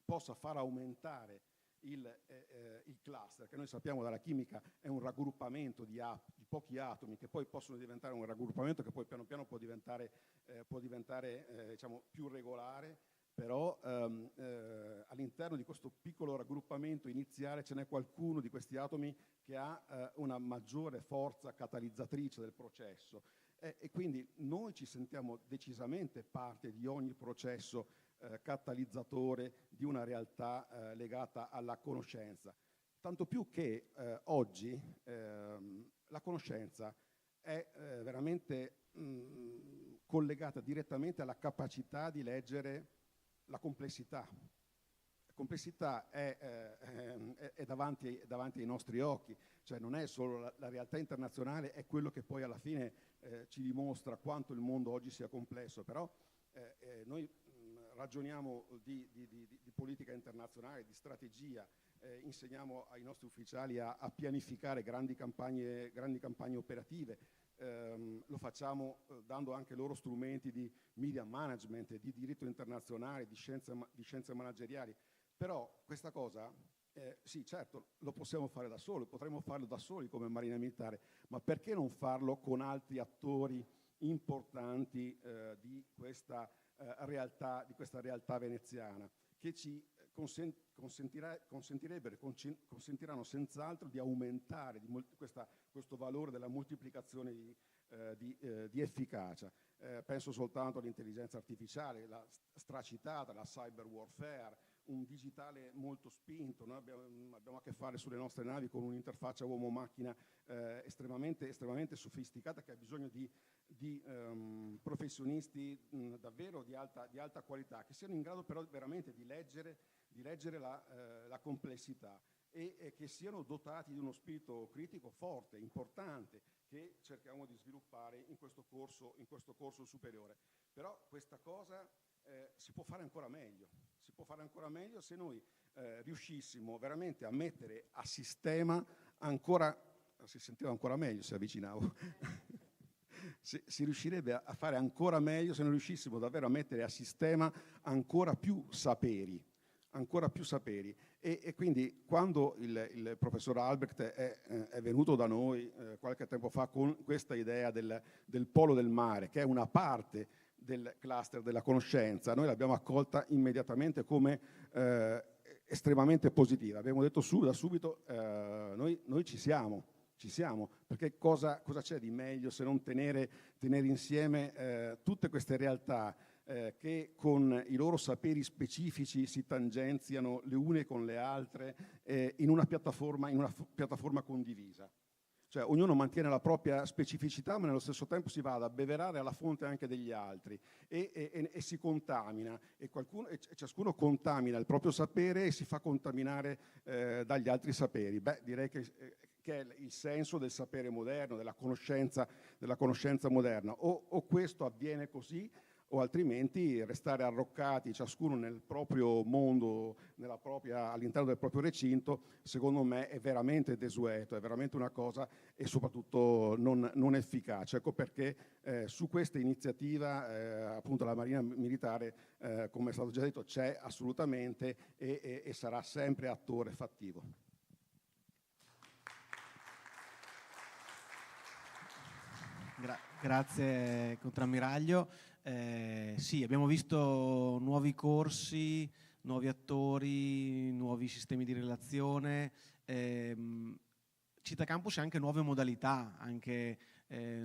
possa far aumentare il cluster, che noi sappiamo dalla chimica è un raggruppamento di pochi atomi che poi possono diventare un raggruppamento che poi piano piano può diventare diciamo più regolare, però all'interno di questo piccolo raggruppamento iniziale ce n'è qualcuno di questi atomi che ha una maggiore forza catalizzatrice del processo, e quindi noi ci sentiamo decisamente parte di ogni processo catalizzatore di una realtà legata alla conoscenza. Tanto più che oggi la conoscenza è veramente collegata direttamente alla capacità di leggere la complessità. La complessità è davanti ai nostri occhi, cioè non è solo la realtà internazionale, è quello che poi alla fine ci dimostra quanto il mondo oggi sia complesso, però noi ragioniamo di politica internazionale, di strategia, insegniamo ai nostri ufficiali a pianificare grandi campagne operative, lo facciamo dando anche loro strumenti di media management, di diritto internazionale, di scienze manageriali. Però questa cosa, sì, certo, lo possiamo fare da soli, potremmo farlo da soli come Marina Militare, ma perché non farlo con altri attori importanti di questa realtà veneziana, che ci consentiranno senz'altro di aumentare questo valore della moltiplicazione di efficacia. Penso soltanto all'intelligenza artificiale, la stracitata, la cyber warfare, un digitale molto spinto. Noi abbiamo a che fare sulle nostre navi con un'interfaccia uomo-macchina estremamente sofisticata, che ha bisogno di professionisti davvero di alta qualità, che siano in grado però veramente di leggere la complessità e che siano dotati di uno spirito critico forte, importante, che cerchiamo di sviluppare in questo corso superiore. Però questa cosa si può fare ancora meglio se noi riuscissimo veramente a mettere a sistema ancora, si sentiva ancora meglio se avvicinavo, si riuscirebbe a fare ancora meglio se noi riuscissimo davvero a mettere a sistema ancora più saperi. E quindi quando il professor Albrecht è venuto da noi qualche tempo fa con questa idea del polo del mare, che è una parte del cluster della conoscenza, noi l'abbiamo accolta immediatamente come estremamente positiva. Abbiamo detto da subito noi ci siamo, perché cosa c'è di meglio se non tenere insieme tutte queste realtà che con i loro saperi specifici si tangenziano le une con le altre in una piattaforma condivisa. Cioè ognuno mantiene la propria specificità, ma nello stesso tempo si va ad abbeverare alla fonte anche degli altri e si contamina, e ciascuno contamina il proprio sapere e si fa contaminare dagli altri saperi. Direi che è il senso del sapere moderno, della conoscenza moderna. O questo avviene così, o altrimenti restare arroccati ciascuno nel proprio mondo, all'interno del proprio recinto, secondo me è veramente desueto, è veramente una cosa e soprattutto non efficace. Ecco perché su questa iniziativa appunto la Marina Militare, come è stato già detto, c'è assolutamente e sarà sempre attore fattivo. Grazie contrammiraglio. Sì, abbiamo visto nuovi corsi, nuovi attori, nuovi sistemi di relazione. Città Campus ha anche nuove modalità, anche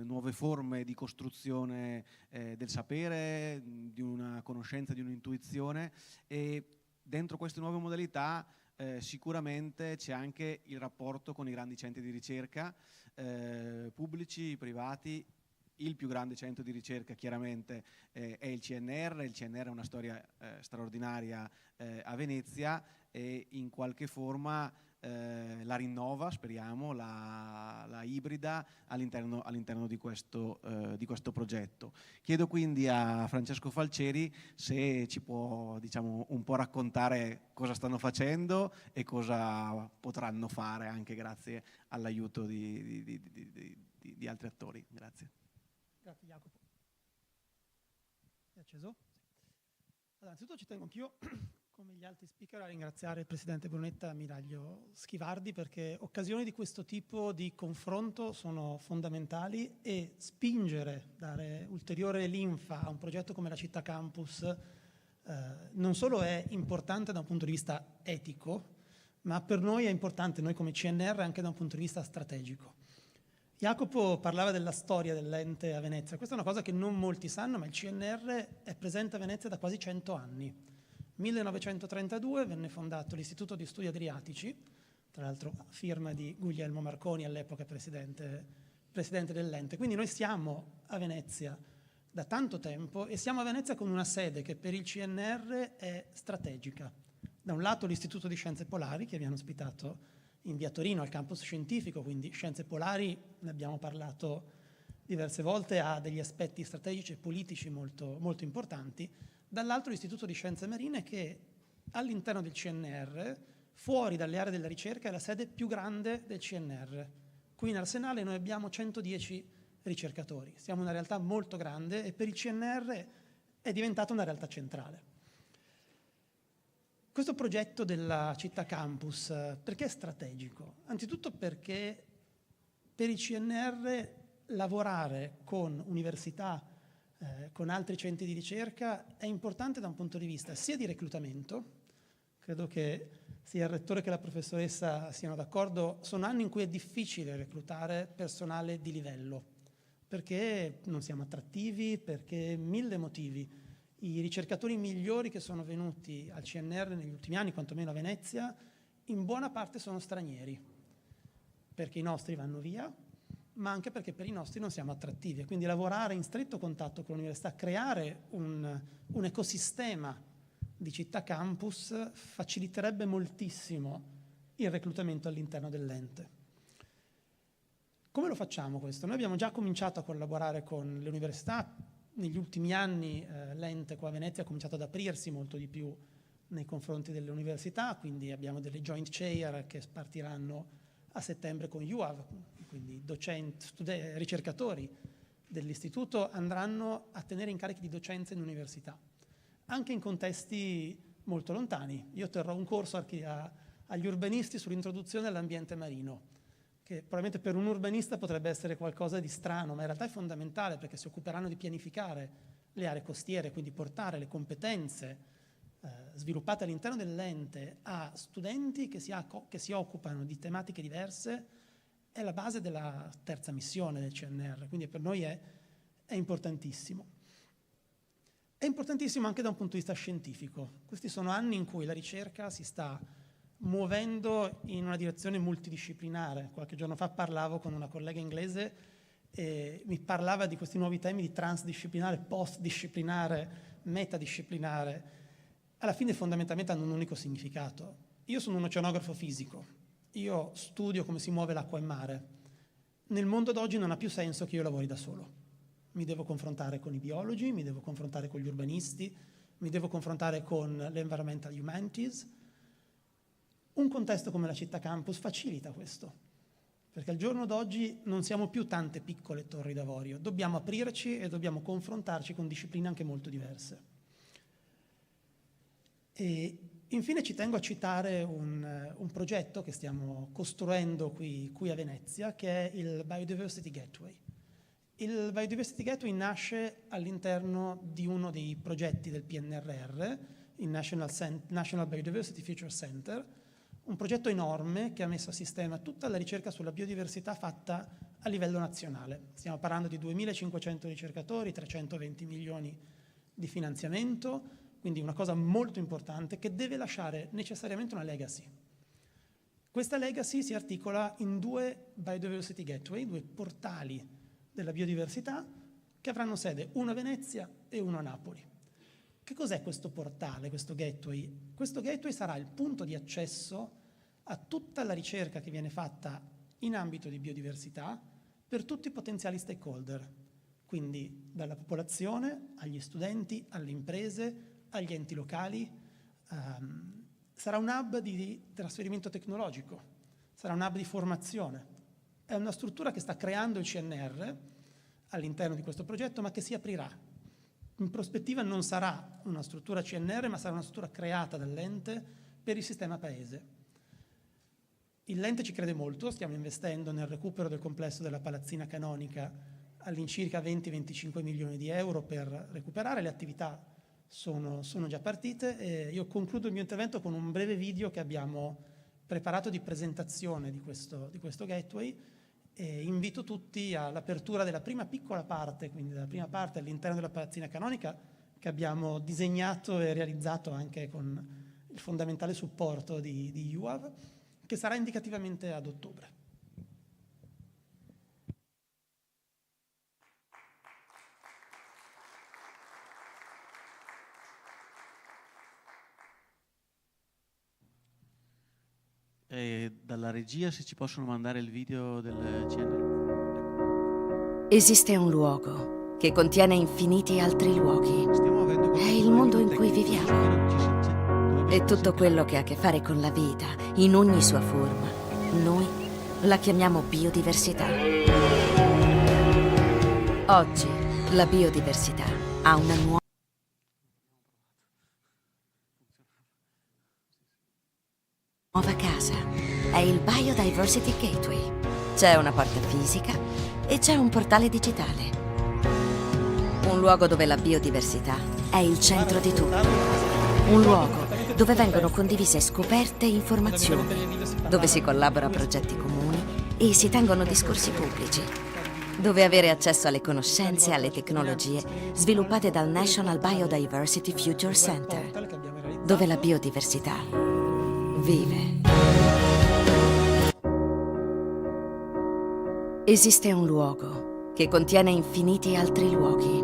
nuove forme di costruzione del sapere, di una conoscenza, di un'intuizione, e dentro queste nuove modalità sicuramente c'è anche il rapporto con i grandi centri di ricerca, pubblici, privati. Il più grande centro di ricerca chiaramente è il CNR. Il CNR è una storia straordinaria a Venezia e in qualche forma la rinnova, speriamo, la ibrida all'interno di questo progetto. Chiedo quindi a Francesco Falcieri se ci può, diciamo, un po' raccontare cosa stanno facendo e cosa potranno fare anche grazie all'aiuto di altri attori. Grazie. Grazie Jacopo. È acceso? Allora, innanzitutto ci tengo anch'io, come gli altri speaker, a ringraziare il Presidente Brunetta e Ammiraglio Schivardi, perché occasioni di questo tipo di confronto sono fondamentali e spingere, dare ulteriore linfa a un progetto come la Città Campus non solo è importante da un punto di vista etico, ma per noi è importante, noi come CNR, anche da un punto di vista strategico. Jacopo parlava della storia dell'ente a Venezia. Questa è una cosa che non molti sanno, ma il CNR è presente a Venezia da quasi 100 anni. 1932 venne fondato l'Istituto di Studi Adriatici, tra l'altro a firma di Guglielmo Marconi, all'epoca presidente dell'ente. Quindi noi siamo a Venezia da tanto tempo e siamo a Venezia con una sede che per il CNR è strategica. Da un lato l'Istituto di Scienze Polari, che abbiamo ospitato in via Torino, al campus scientifico, quindi scienze polari, ne abbiamo parlato diverse volte, ha degli aspetti strategici e politici molto, molto importanti. Dall'altro l'Istituto di Scienze Marine, che all'interno del CNR, fuori dalle aree della ricerca, è la sede più grande del CNR. Qui in Arsenale noi abbiamo 110 ricercatori, siamo una realtà molto grande e per il CNR è diventata una realtà centrale. Questo progetto della Città Campus, perché è strategico? Anzitutto perché per il CNR lavorare con università, con altri centri di ricerca è importante da un punto di vista sia di reclutamento, credo che sia il rettore che la professoressa siano d'accordo, sono anni in cui è difficile reclutare personale di livello, perché non siamo attrattivi, perché mille motivi. I ricercatori migliori che sono venuti al CNR negli ultimi anni, quantomeno a Venezia, in buona parte sono stranieri, perché i nostri vanno via, ma anche perché per i nostri non siamo attrattivi. Quindi lavorare in stretto contatto con l'università, creare un ecosistema di Città Campus faciliterebbe moltissimo il reclutamento all'interno dell'ente. Come lo facciamo questo? Noi abbiamo già cominciato a collaborare con le università. Negli ultimi anni l'ente qua a Venezia ha cominciato ad aprirsi molto di più nei confronti delle università, quindi abbiamo delle joint chair che partiranno a settembre con UAV, quindi ricercatori dell'istituto andranno a tenere incarichi di docenza in università, anche in contesti molto lontani. Io terrò un corso agli urbanisti sull'introduzione all'ambiente marino, che probabilmente per un urbanista potrebbe essere qualcosa di strano, ma in realtà è fondamentale perché si occuperanno di pianificare le aree costiere, quindi portare le competenze sviluppate all'interno dell'ente a studenti che si occupano di tematiche diverse, è la base della terza missione del CNR, quindi per noi è importantissimo. È importantissimo anche da un punto di vista scientifico. Questi sono anni in cui la ricerca si sta muovendo in una direzione multidisciplinare. Qualche giorno fa parlavo con una collega inglese e mi parlava di questi nuovi temi di transdisciplinare, postdisciplinare, metadisciplinare. Alla fine fondamentalmente hanno un unico significato. Io sono un oceanografo fisico, io studio come si muove l'acqua in mare. Nel mondo d'oggi non ha più senso che io lavori da solo. mi devo confrontare con i biologi, mi devo confrontare con gli urbanisti, mi devo confrontare con le environmental humanities. Un contesto come la città campus facilita questo, perché al giorno d'oggi non siamo più tante piccole torri d'avorio, dobbiamo aprirci e dobbiamo confrontarci con discipline anche molto diverse. E infine ci tengo a citare un progetto che stiamo costruendo qui a Venezia, che è il Biodiversity Gateway. Il Biodiversity Gateway nasce all'interno di uno dei progetti del PNRR, il National Biodiversity Future Center, un progetto enorme che ha messo a sistema tutta la ricerca sulla biodiversità fatta a livello nazionale. Stiamo parlando di 2.500 ricercatori, 320 milioni di finanziamento, quindi una cosa molto importante che deve lasciare necessariamente una legacy. Questa legacy si articola in 2 Biodiversity Gateway, 2 portali della biodiversità che avranno sede, uno a Venezia e uno a Napoli. Che cos'è questo portale, questo gateway? Questo gateway sarà il punto di accesso a tutta la ricerca che viene fatta in ambito di biodiversità per tutti i potenziali stakeholder, quindi dalla popolazione agli studenti, alle imprese, agli enti locali. Sarà un hub di trasferimento tecnologico, sarà un hub di formazione. È una struttura che sta creando il CNR all'interno di questo progetto, ma che si aprirà. In prospettiva non sarà una struttura CNR, ma sarà una struttura creata dall'ente per il sistema paese. L'ente ci crede molto, stiamo investendo nel recupero del complesso della Palazzina Canonica all'incirca 20-25 milioni di euro per recuperare. Le attività sono già partite e io concludo il mio intervento con un breve video che abbiamo preparato di presentazione di questo gateway. E invito tutti all'apertura della prima piccola parte, quindi della prima parte all'interno della Palazzina Canonica, che abbiamo disegnato e realizzato anche con il fondamentale supporto di UAV, che sarà indicativamente ad ottobre. Dalla regia, se ci possono mandare il video del CNR. Esiste un luogo che contiene infiniti altri luoghi. È il mondo in cui viviamo. E tutto quello che ha a che fare con la vita, in ogni sua forma, noi la chiamiamo biodiversità. Oggi la biodiversità ha una nuova casa. È il Biodiversity Gateway. C'è una porta fisica e c'è un portale digitale. Un luogo dove la biodiversità è il centro di tutto. Un luogo dove vengono condivise scoperte e informazioni, dove si collabora a progetti comuni e si tengono discorsi pubblici, dove avere accesso alle conoscenze e alle tecnologie sviluppate dal National Biodiversity Future Center, dove la biodiversità vive. Esiste un luogo che contiene infiniti altri luoghi.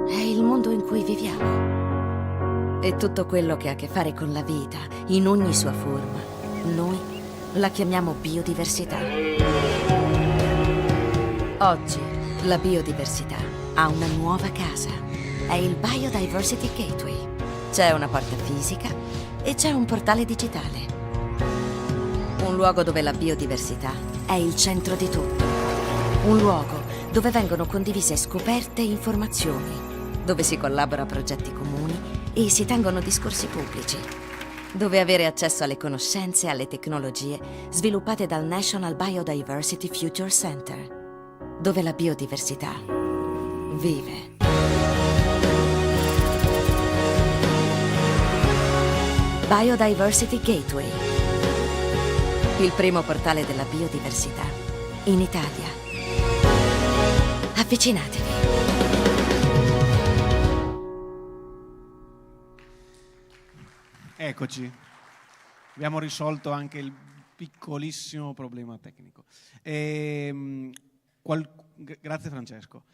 È il mondo in cui viviamo. E tutto quello che ha a che fare con la vita, in ogni sua forma, noi la chiamiamo biodiversità. Oggi la biodiversità ha una nuova casa. È il Biodiversity Gateway. C'è una porta fisica e c'è un portale digitale. Un luogo dove la biodiversità è il centro di tutto. Un luogo dove vengono condivise scoperte e informazioni, dove si collabora a progetti comuni e si tengono discorsi pubblici, dove avere accesso alle conoscenze e alle tecnologie sviluppate dal National Biodiversity Future Center, dove la biodiversità vive. Biodiversity Gateway, il primo portale della biodiversità in Italia. Avvicinatevi. Eccoci, abbiamo risolto anche il piccolissimo problema tecnico. Grazie Francesco.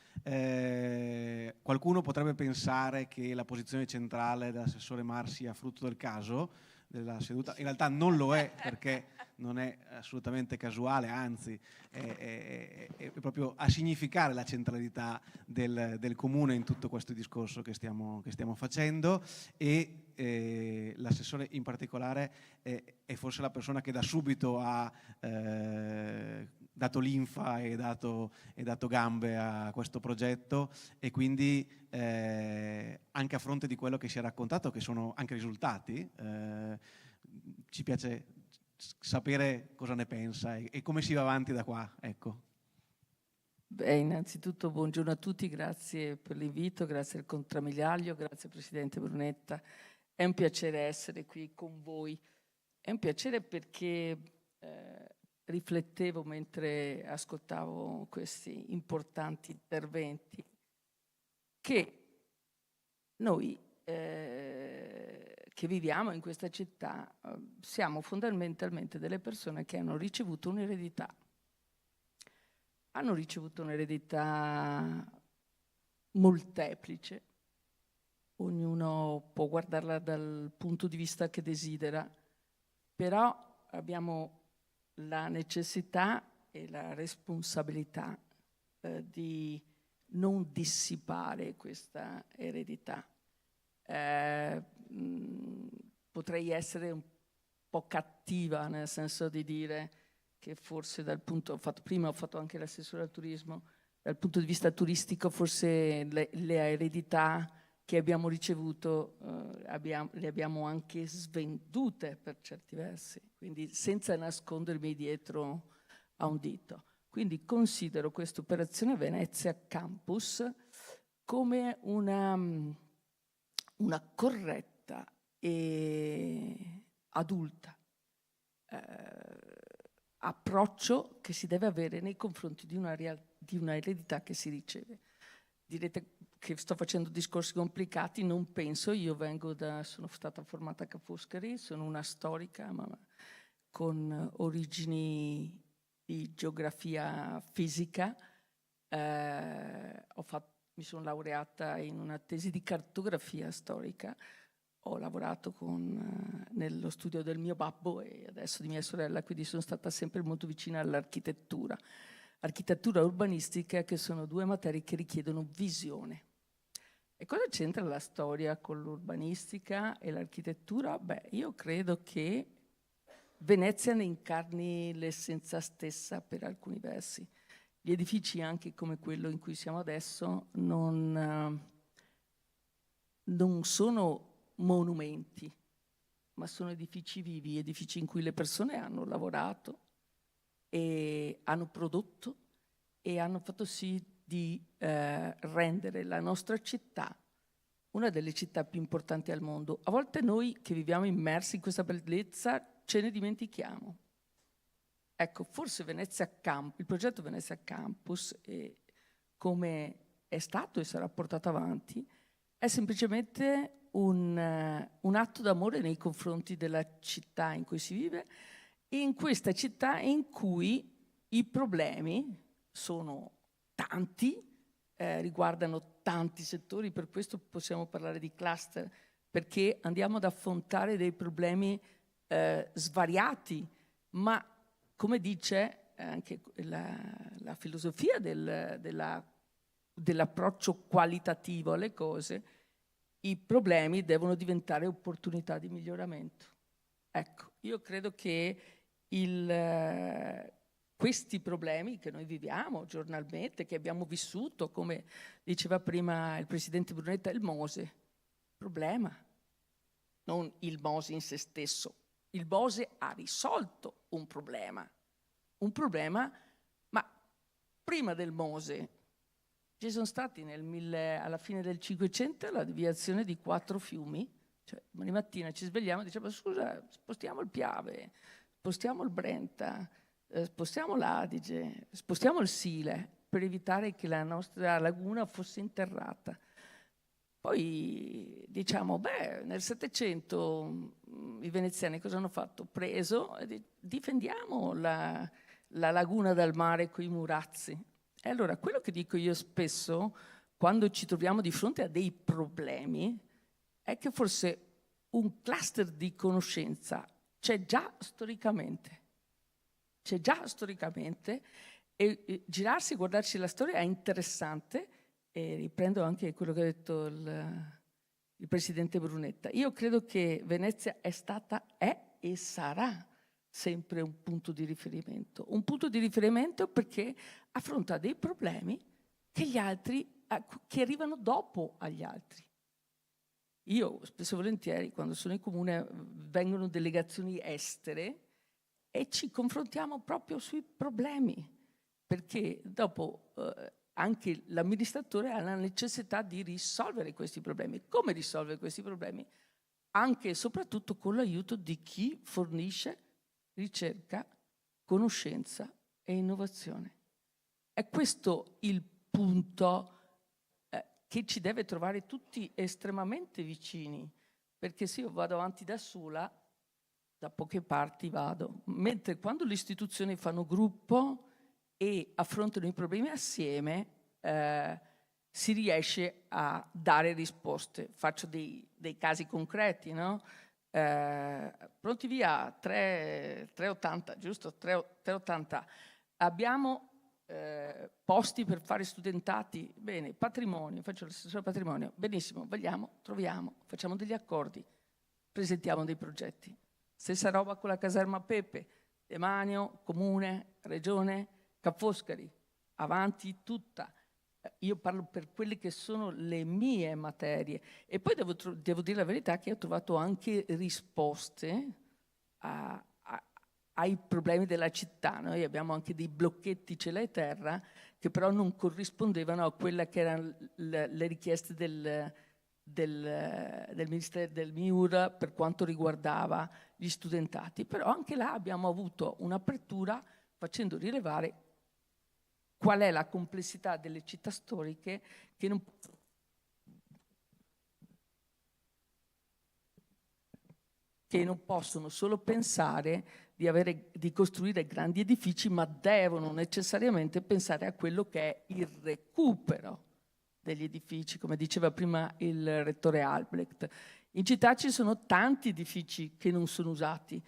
Qualcuno potrebbe pensare che la posizione centrale dell'assessore Mar sia frutto del caso. della seduta. In realtà non lo è, perché non è assolutamente casuale, anzi è proprio a significare la centralità del comune in tutto questo discorso che stiamo facendo, e l'assessore in particolare è forse la persona che da subito ha dato linfa e dato gambe a questo progetto, e quindi anche a fronte di quello che si è raccontato, che sono anche risultati, ci piace sapere cosa ne pensa e come si va avanti da qua, ecco. Beh, innanzitutto buongiorno a tutti, grazie per l'invito, grazie al Contramigliaglio, grazie Presidente Brunetta. È un piacere essere qui con voi. È un piacere perché riflettevo mentre ascoltavo questi importanti interventi che noi che viviamo in questa città siamo fondamentalmente delle persone che hanno ricevuto un'eredità. Hanno ricevuto un'eredità molteplice, ognuno può guardarla dal punto di vista che desidera, però abbiamo la necessità e la responsabilità di non dissipare questa eredità. Potrei essere un po' cattiva, nel senso di dire che forse prima ho fatto anche l'assessore al turismo, dal punto di vista turistico forse le eredità che abbiamo ricevuto le abbiamo anche svendute per certi versi, quindi senza nascondermi dietro a un dito. Quindi considero questa operazione Venezia Campus come una corretta e adulta approccio che si deve avere nei confronti di una eredità che si riceve. Direte che sto facendo discorsi complicati, non penso, sono stata formata a Ca' Foscari, sono una storica ma con origini di geografia fisica, mi sono laureata in una tesi di cartografia storica, ho lavorato nello studio del mio babbo e adesso di mia sorella, quindi sono stata sempre molto vicina all'architettura. Architettura urbanistica, che sono due materie che richiedono visione. E cosa c'entra la storia con l'urbanistica e l'architettura? Beh, io credo che Venezia ne incarni l'essenza stessa per alcuni versi. Gli edifici, anche come quello in cui siamo adesso, non sono monumenti, ma sono edifici vivi, edifici in cui le persone hanno lavorato e hanno prodotto e hanno fatto sì di rendere la nostra città una delle città più importanti al mondo. A volte noi che viviamo immersi in questa bellezza ce ne dimentichiamo. Ecco, forse il progetto Venezia Campus, come è stato e sarà portato avanti, è semplicemente un atto d'amore nei confronti della città in cui si vive, in questa città in cui i problemi sono tanti, riguardano tanti settori, per questo possiamo parlare di cluster, perché andiamo ad affrontare dei problemi svariati, ma come dice anche la filosofia dell'approccio qualitativo alle cose, i problemi devono diventare opportunità di miglioramento. Ecco, io credo che questi problemi che noi viviamo giornalmente, che abbiamo vissuto, come diceva prima il Presidente Brunetta, il MOSE, problema, non il MOSE in se stesso. Il MOSE ha risolto un problema, ma prima del MOSE ci sono stati alla fine del Cinquecento la deviazione di 4 fiumi, cioè domani mattina ci svegliamo e diciamo scusa, spostiamo il Piave, spostiamo il Brenta, spostiamo l'Adige, spostiamo il Sile per evitare che la nostra laguna fosse interrata. Poi diciamo, nel Settecento i veneziani cosa hanno fatto? Difendiamo la laguna dal mare coi murazzi. E allora quello che dico io spesso, quando ci troviamo di fronte a dei problemi, è che forse un cluster di conoscenza c'è già storicamente. E girarsi e guardarci la storia è interessante, e riprendo anche quello che ha detto il presidente Brunetta. Io credo che Venezia è stata, è e sarà sempre un punto di riferimento perché affronta dei problemi che arrivano dopo agli altri. Io spesso e volentieri, quando sono in comune, vengono delegazioni estere e ci confrontiamo proprio sui problemi, perché dopo anche l'amministratore ha la necessità di risolvere questi problemi. Come risolvere questi problemi? Anche e soprattutto con l'aiuto di chi fornisce ricerca, conoscenza e innovazione. È questo il punto che ci deve trovare tutti estremamente vicini, perché se io vado avanti da sola, da poche parti vado, mentre quando le istituzioni fanno gruppo e affrontano i problemi assieme, si riesce a dare risposte. Faccio dei casi concreti, no? Pronti via, 380, giusto? 380. Abbiamo posti per fare studentati, bene, patrimonio, faccio l'assessore patrimonio, benissimo, vogliamo, troviamo, facciamo degli accordi, presentiamo dei progetti. Stessa roba con la caserma Pepe, Demanio, Comune, Regione, Ca' Foscari, avanti tutta. Io parlo per quelle che sono le mie materie e poi devo dire la verità che ho trovato anche risposte ai problemi della città. Noi abbiamo anche dei blocchetti cielo e terra che però non corrispondevano a quelle che erano le richieste del Ministero del MIUR per quanto riguardava gli studentati. Però anche là abbiamo avuto un'apertura facendo rilevare qual è la complessità delle città storiche che non possono solo pensare di costruire grandi edifici, ma devono necessariamente pensare a quello che è il recupero degli edifici, come diceva prima il rettore Albrecht. In città ci sono tanti edifici che non sono usati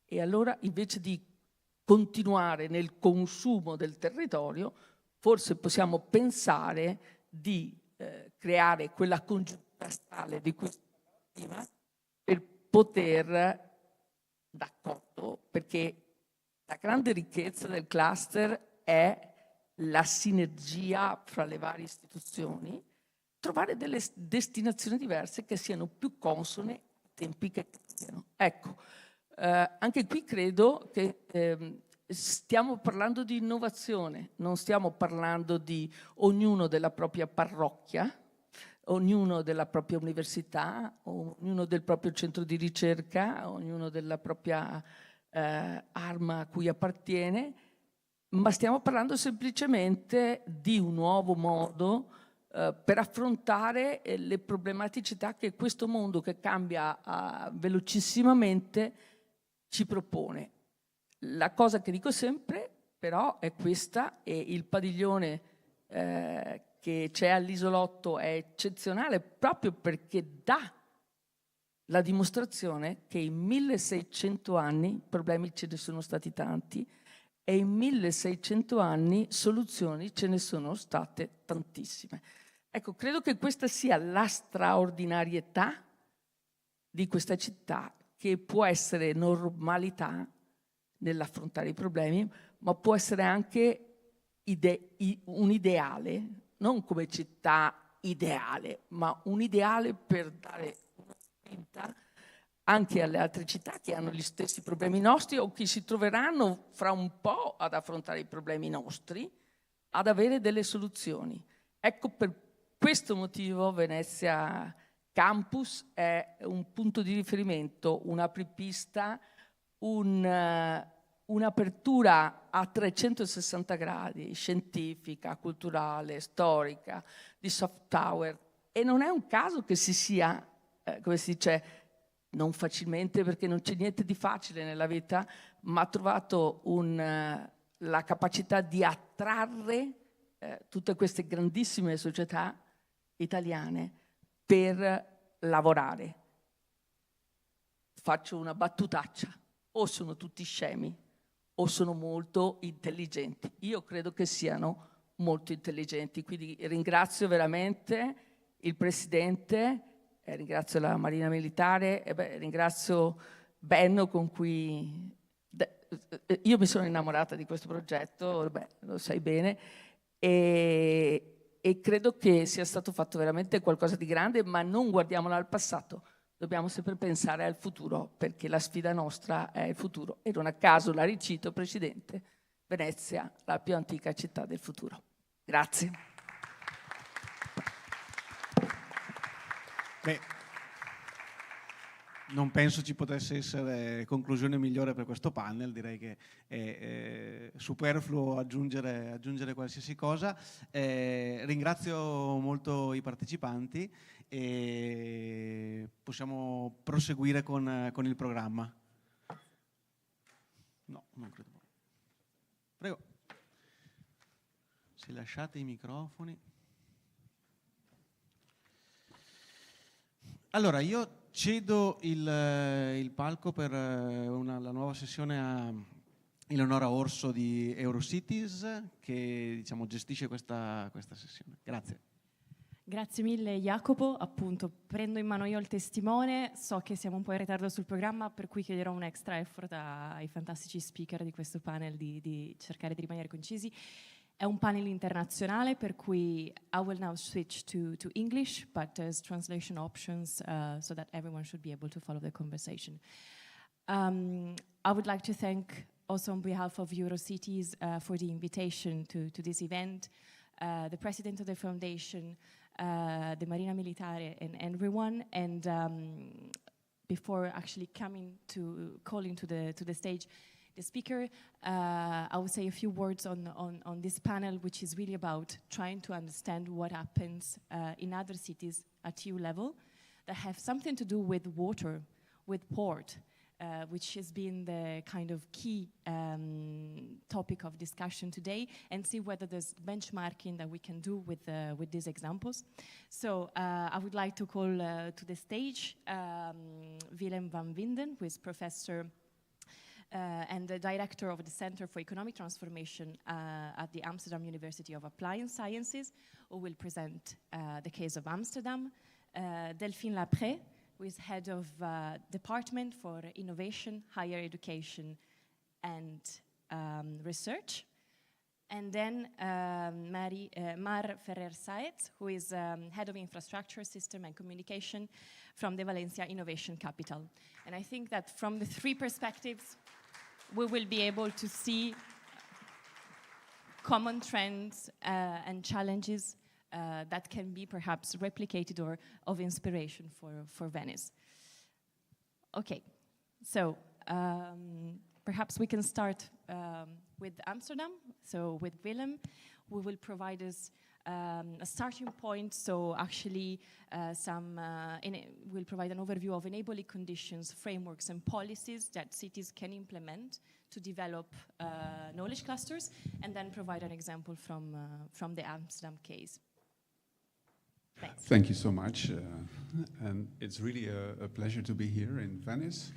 e allora invece di continuare nel consumo del territorio, forse possiamo pensare di creare quella congiuntura astrale di cui si parlava prima per poter, d'accordo, perché la grande ricchezza del cluster è la sinergia fra le varie istituzioni, trovare delle destinazioni diverse che siano più consone ai tempi che cambiano. Ecco, anche qui credo che stiamo parlando di innovazione, non stiamo parlando di ognuno della propria parrocchia, ognuno della propria università, ognuno del proprio centro di ricerca, ognuno della propria arma a cui appartiene, ma stiamo parlando semplicemente di un nuovo modo per affrontare le problematicità che questo mondo che cambia velocissimamente ci propone. La cosa che dico sempre però è questa, e il padiglione che c'è all'Isolotto è eccezionale proprio perché dà la dimostrazione che in 1600 anni problemi ce ne sono stati tanti e in 1600 anni soluzioni ce ne sono state tantissime. Ecco, credo che questa sia la straordinarietà di questa città, che può essere normalità nell'affrontare i problemi, ma può essere anche un ideale, non come città ideale, ma un ideale per dare una spinta anche alle altre città che hanno gli stessi problemi nostri o che si troveranno fra un po' ad affrontare i problemi nostri, ad avere delle soluzioni. Ecco, per questo motivo Venezia Campus è un punto di riferimento, un'apripista, un'apertura a 360 gradi, scientifica, culturale, storica, di soft power. E non è un caso che si sia, come si dice, non facilmente, perché non c'è niente di facile nella vita, ma ha trovato la capacità di attrarre tutte queste grandissime società italiane per lavorare. faccio una battutaccia, o sono tutti scemi o sono molto intelligenti. Io credo che siano molto intelligenti, quindi ringrazio veramente il Presidente, ringrazio la Marina Militare, ringrazio Benno con cui io mi sono innamorata di questo progetto, lo sai bene, e credo che sia stato fatto veramente qualcosa di grande, ma non guardiamola al passato, dobbiamo sempre pensare al futuro, perché la sfida nostra è il futuro. E non a caso la ricito, Presidente, Venezia, la più antica città del futuro. Grazie. Beh, non penso ci potesse essere conclusione migliore per questo panel, direi che è superfluo aggiungere qualsiasi cosa. Ringrazio molto i partecipanti e possiamo proseguire con il programma. No, non credo. Prego. Se lasciate i microfoni. Allora, io cedo il palco per la nuova sessione a Eleonora Orso di Eurocities, che diciamo, gestisce questa sessione. Grazie. Grazie mille Jacopo, appunto prendo in mano io il testimone, so che siamo un po' in ritardo sul programma, per cui chiederò un extra effort ai fantastici speaker di questo panel di cercare di rimanere concisi. È un panel internazionale, per cui I will now switch to English, but there's translation options so that everyone should be able to follow the conversation. I would like to thank also on behalf of Eurocities for the invitation to this event, the president of the foundation, the Marina Militare and everyone, and before actually calling to the stage the speaker, I will say a few words on this panel, which is really about trying to understand what happens in other cities at EU level that have something to do with water, with port, which has been the kind of key topic of discussion today, and see whether there's benchmarking that we can do with these examples. So I would like to call to the stage Willem van Winden, who is professor and the director of the Center for Economic Transformation at the Amsterdam University of Applied Sciences, who will present the case of Amsterdam. Delphine Lapré, who is head of Department for Innovation, Higher Education and Research. And then Mar Ferrer-Saez, who is head of Infrastructure, System and Communication from the Valencia Innovation Capital. And I think that from the three perspectives, we will be able to see common trends and challenges that can be perhaps replicated or of inspiration for Venice. Okay, so perhaps we can start with Amsterdam. So with Willem, who will provide us a starting point. So actually we'll provide an overview of enabling conditions, frameworks and policies that cities can implement to develop knowledge clusters, and then provide an example from the Amsterdam case. Thanks. Thank you so much. And it's really a pleasure to be here in Venice.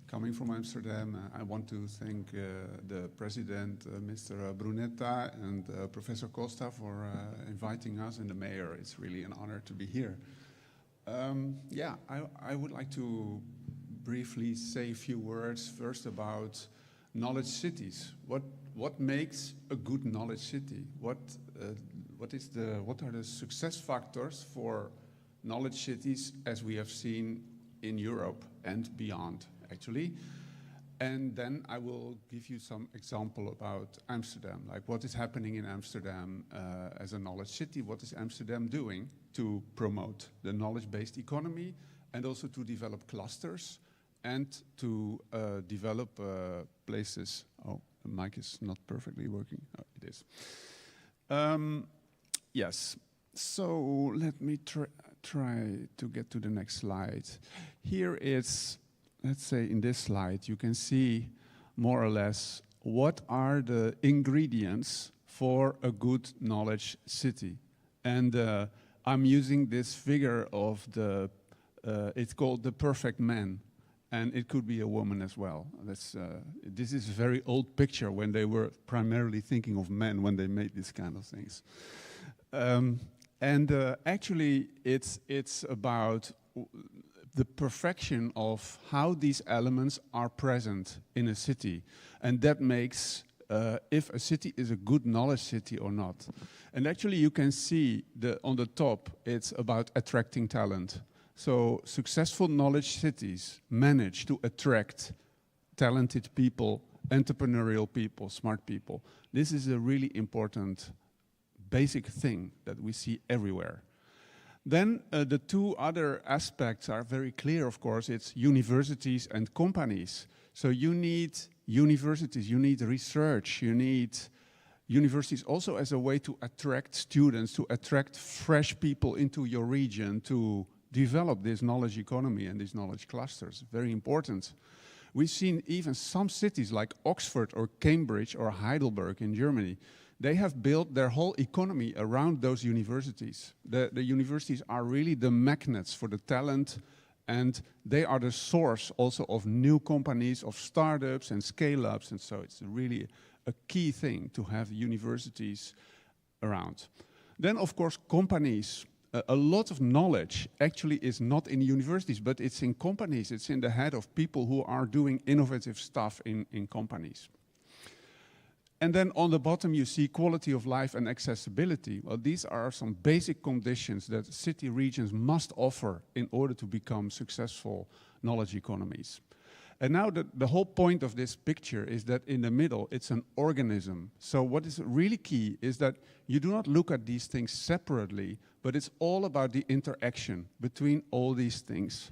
Coming from Amsterdam, I want to thank the president, Mr. Brunetta, and Professor Costa for inviting us, and the mayor. It's really an honor to be here. I would like to briefly say a few words first about knowledge cities. What makes a good knowledge city? What are the success factors for knowledge cities as we have seen in Europe and beyond, actually? And then I will give you some example about Amsterdam, like what is happening in Amsterdam as a knowledge city. What is Amsterdam doing to promote the knowledge-based economy, and also to develop clusters and to develop places. Oh, the mic is not perfectly working. Oh, it is. Yes, so let me try to get to the next slide. Here is, let's say in this slide, you can see more or less what are the ingredients for a good knowledge city. And I'm using this figure of it's called the perfect man. and it could be a woman as well. This is a very old picture when they were primarily thinking of men when they made these kind of things. Actually, it's about the perfection of how these elements are present in a city, and that makes if a city is a good knowledge city or not. And actually, you can see on the top, it's about attracting talent. So successful knowledge cities manage to attract talented people, entrepreneurial people, smart people. This is a really important basic thing that we see everywhere. Then the two other aspects are very clear, of course. It's universities and companies. So you need universities, you need research, you need universities also as a way to attract students, to attract fresh people into your region, to develop this knowledge economy and these knowledge clusters. Very important. We've seen even some cities like Oxford or Cambridge or Heidelberg in Germany, they have built their whole economy around those universities. The universities are really the magnets for the talent, and they are the source also of new companies, of startups and scale-ups, and so it's really a key thing to have universities around. Then, of course, companies. A lot of knowledge actually is not in universities, but it's in companies. It's in the head of people who are doing innovative stuff in companies. And then on the bottom, you see quality of life and accessibility. Well, these are some basic conditions that city regions must offer in order to become successful knowledge economies. And now the whole point of this picture is that in the middle, it's an organism. So what is really key is that you do not look at these things separately, but it's all about the interaction between all these things.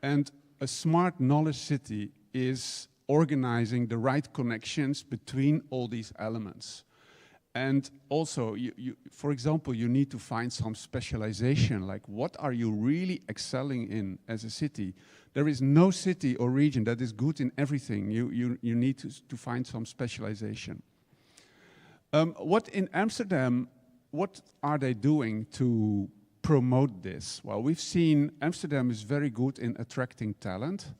And a smart knowledge city is organizing the right connections between all these elements. And also, for example, you need to find some specialization, like what are you really excelling in as a city? There is no city or region that is good in everything. You need to find some specialization. What in Amsterdam, what are they doing to promote this? Well, we've seen Amsterdam is very good in attracting talent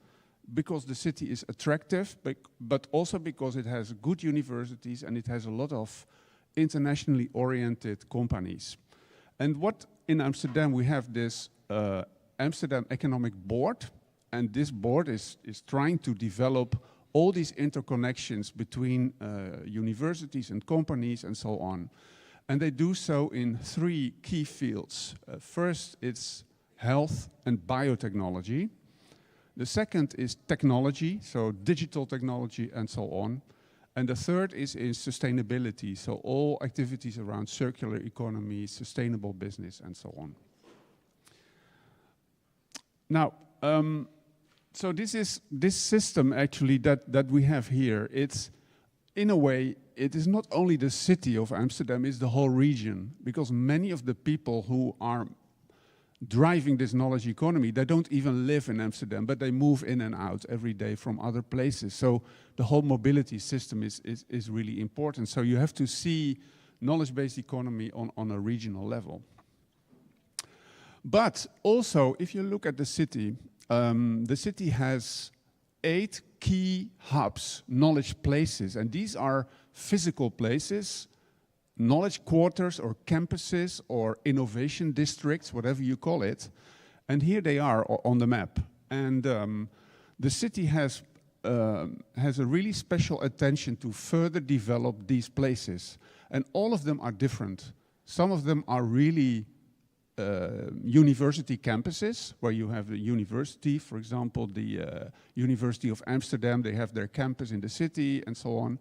because the city is attractive, but also because it has good universities and it has a lot of internationally oriented companies. And what in Amsterdam, we have this Amsterdam Economic Board, and this board is trying to develop all these interconnections between universities and companies and so on. And they do so in three key fields. First, it's health and biotechnology. The second is technology, so digital technology and so on. And the third is sustainability, so all activities around circular economy, sustainable business, and so on. Now, so this system actually that we have here, it's in a way, it is not only the city of Amsterdam, it's the whole region, because many of the people who are driving this knowledge economy, they don't even live in Amsterdam, but they move in and out every day from other places. So the whole mobility system is really important. So you have to see knowledge-based economy on a regional level. But also, if you look at the city has 8 key hubs, knowledge places, and these are physical places, knowledge quarters or campuses or innovation districts, whatever you call it. And here they are on the map. And the city has a really special attention to further develop these places. And all of them are different. Some of them are really university campuses, where you have the university, for example, the University of Amsterdam, they have their campus in the city and so on.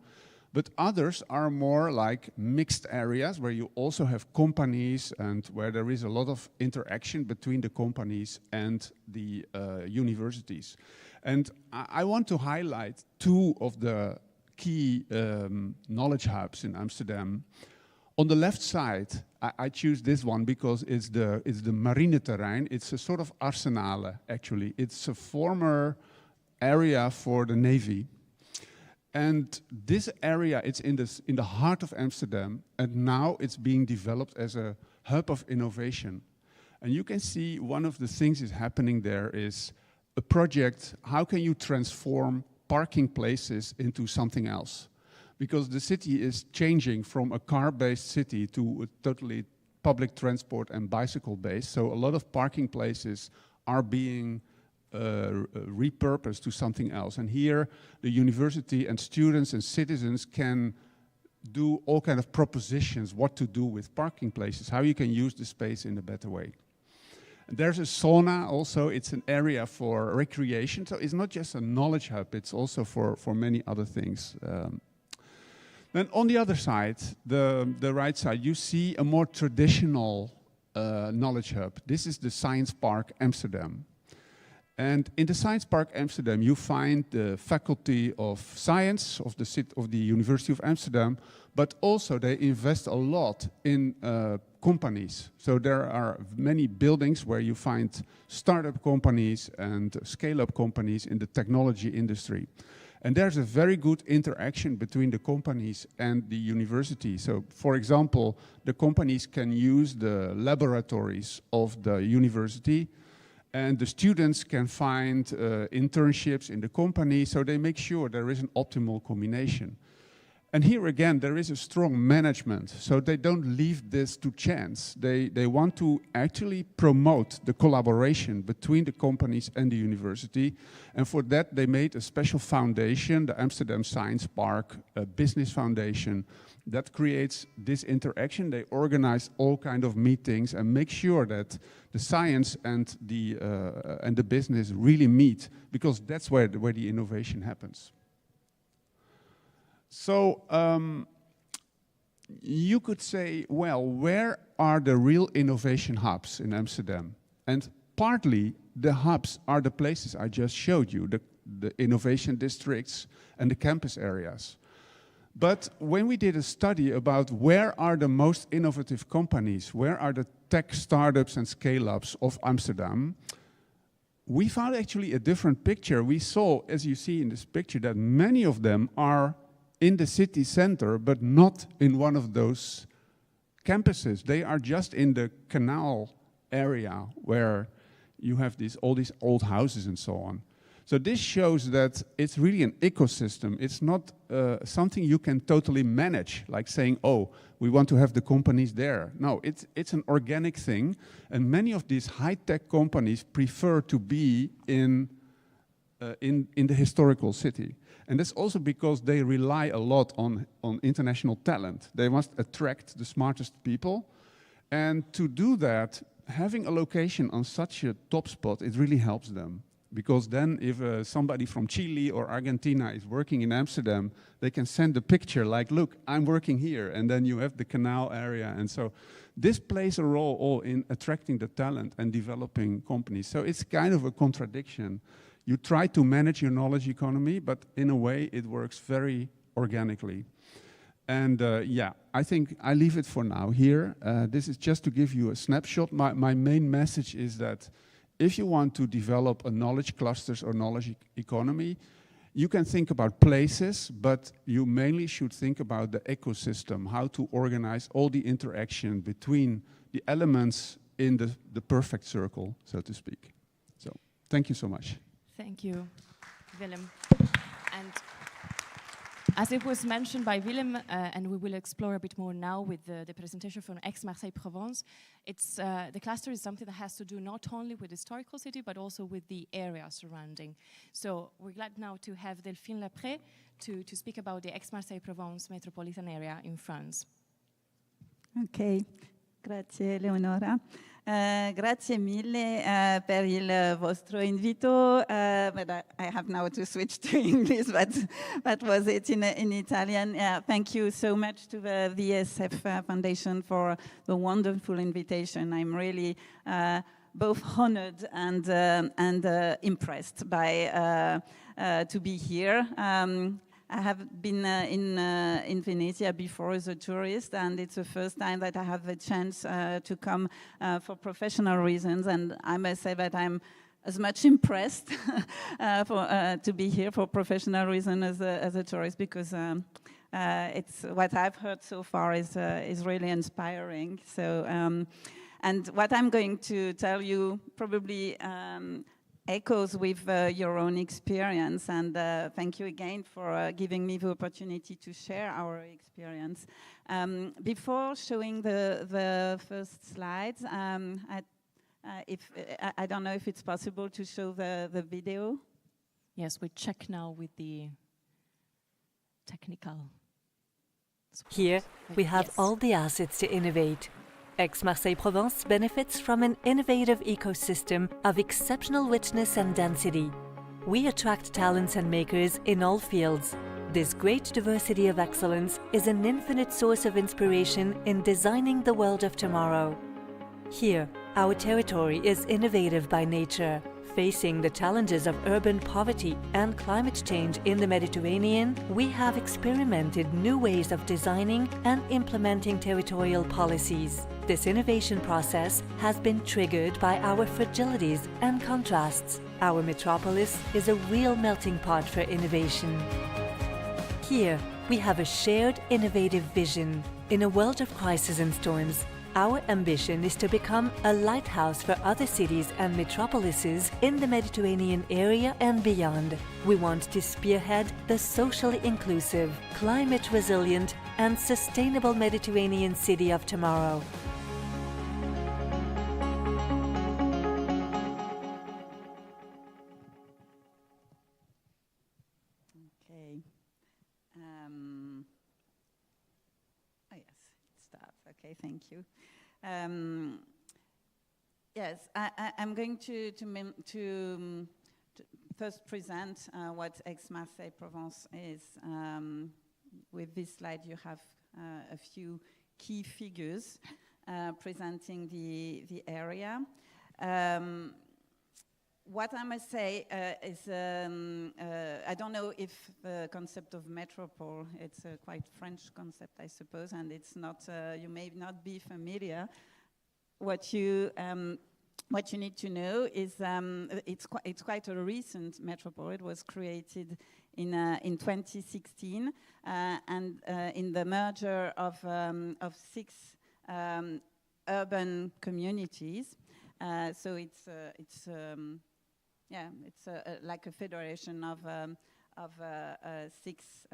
But others are more like mixed areas where you also have companies and where there is a lot of interaction between the companies and the universities. And I want to highlight 2 of the key knowledge hubs in Amsterdam. On the left side, I choose this one because it's the Marineterrein. It's a sort of arsenale, actually. It's a former area for the Navy. And this area, it's in the heart of Amsterdam, and now it's being developed as a hub of innovation. And you can see one of the things is happening there is a project, how can you transform parking places into something else? Because the city is changing from a car-based city to a totally public transport and bicycle-based. So a lot of parking places are being repurposed to something else. And here, the university and students and citizens can do all kind of propositions what to do with parking places, how you can use the space in a better way. And there's a sauna also, it's an area for recreation, so it's not just a knowledge hub, it's also for many other things. Then on the other side, the right side, you see a more traditional knowledge hub. This is the Science Park Amsterdam. And in the Science Park Amsterdam, you find the Faculty of Science of the University of Amsterdam, but also they invest a lot in companies. So there are many buildings where you find startup companies and scale-up companies in the technology industry. And there's a very good interaction between the companies and the university. So, for example, the companies can use the laboratories of the university, and the students can find internships in the company, so they make sure there is an optimal combination. And here again, there is a strong management, so they don't leave this to chance. They want to actually promote the collaboration between the companies and the university, and for that they made a special foundation, the Amsterdam Science Park Business Foundation, that creates this interaction. They organize all kind of meetings and make sure that the science and the business really meet, because that's where the innovation happens. So you could say, well, where are the real innovation hubs in Amsterdam? And partly the hubs are the places I just showed you, the innovation districts and the campus areas. But when we did a study about where are the most innovative companies, where are the tech startups and scale-ups of Amsterdam, we found actually a different picture. We saw, as you see in this picture, that many of them are in the city center, but not in one of those campuses. They are just in the canal area where you have all these old houses and so on. So this shows that it's really an ecosystem. It's not something you can totally manage, like saying, oh, we want to have the companies there. No, it's an organic thing, and many of these high-tech companies prefer to be in the historical city. And that's also because they rely a lot on international talent. They must attract the smartest people. And to do that, having a location on such a top spot, it really helps them. Because then if somebody from Chile or Argentina is working in Amsterdam, they can send a picture like, look, I'm working here. And then you have the canal area. And so this plays a role all in attracting the talent and developing companies. So it's kind of a contradiction. You try to manage your knowledge economy, but in a way it works very organically. And yeah, I think I leave it for now here. This is just to give you a snapshot. My main message is that if you want to develop a knowledge clusters or knowledge economy, you can think about places, but you mainly should think about the ecosystem, how to organize all the interaction between the elements in the perfect circle, so to speak. So, thank you so much. Thank you, Willem. And as it was mentioned by Willem, and we will explore a bit more now with the presentation from Aix-Marseille-Provence, the cluster is something that has to do not only with the historical city, but also with the area surrounding. So we're glad now to have Delphine Lapré to speak about the Aix-Marseille-Provence metropolitan area in France. Ok, grazie Eleonora. Grazie mille per il vostro invito, but I have now to switch to English, but that was it in Italian. Thank you so much to the VSF Foundation for the wonderful invitation. I'm really both honored and impressed by to be here. I have been in Venezia before as a tourist, and it's the first time that I have the chance to come for professional reasons, and I must say that I'm as much impressed to be here for professional reasons as a tourist, because it's what I've heard so far is really inspiring. So, and what I'm going to tell you probably echoes with your own experience, and thank you again for giving me the opportunity to share our experience. Before showing the first slides, I don't know if it's possible to show the video. Yes, we check now with the technical. Here, we have Yes. all the assets to innovate. Aix-Marseille-Provence benefits from an innovative ecosystem of exceptional richness and density. We attract talents and makers in all fields. This great diversity of excellence is an infinite source of inspiration in designing the world of tomorrow. Here, our territory is innovative by nature. Facing the challenges of urban poverty and climate change in the Mediterranean, we have experimented new ways of designing and implementing territorial policies. This innovation process has been triggered by our fragilities and contrasts. Our metropolis is a real melting pot for innovation. Here, we have a shared innovative vision. In a world of crises and storms, our ambition is to become a lighthouse for other cities and metropolises in the Mediterranean area and beyond. We want to spearhead the socially inclusive, climate resilient, and sustainable Mediterranean city of tomorrow. Okay. Oh yes, it starts. Okay, thank you. Yes, I'm going to first present what Aix-Marseille-Provence is. With this slide, you have a few key figures presenting the area. What I must say is, I don't know if the concept of metropole, it's a quite French concept, I suppose, and it's not, you may not be familiar. What you need to know is it's quite a recent metropole. It was created in 2016, and in the merger of 6 urban communities. So it's like a federation of 6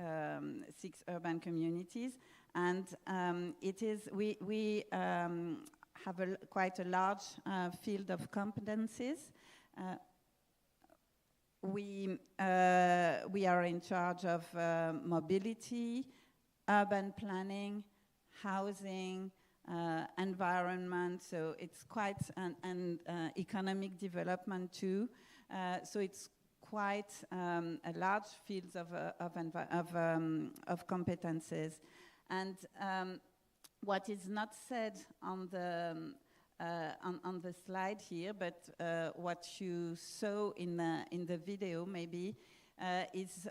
urban communities, and we have quite a large field of competencies. We are in charge of mobility, urban planning, housing, environment, so it's quite an economic development too. So it's quite a large field of competences. And what is not said on the slide here, but what you saw in the video maybe is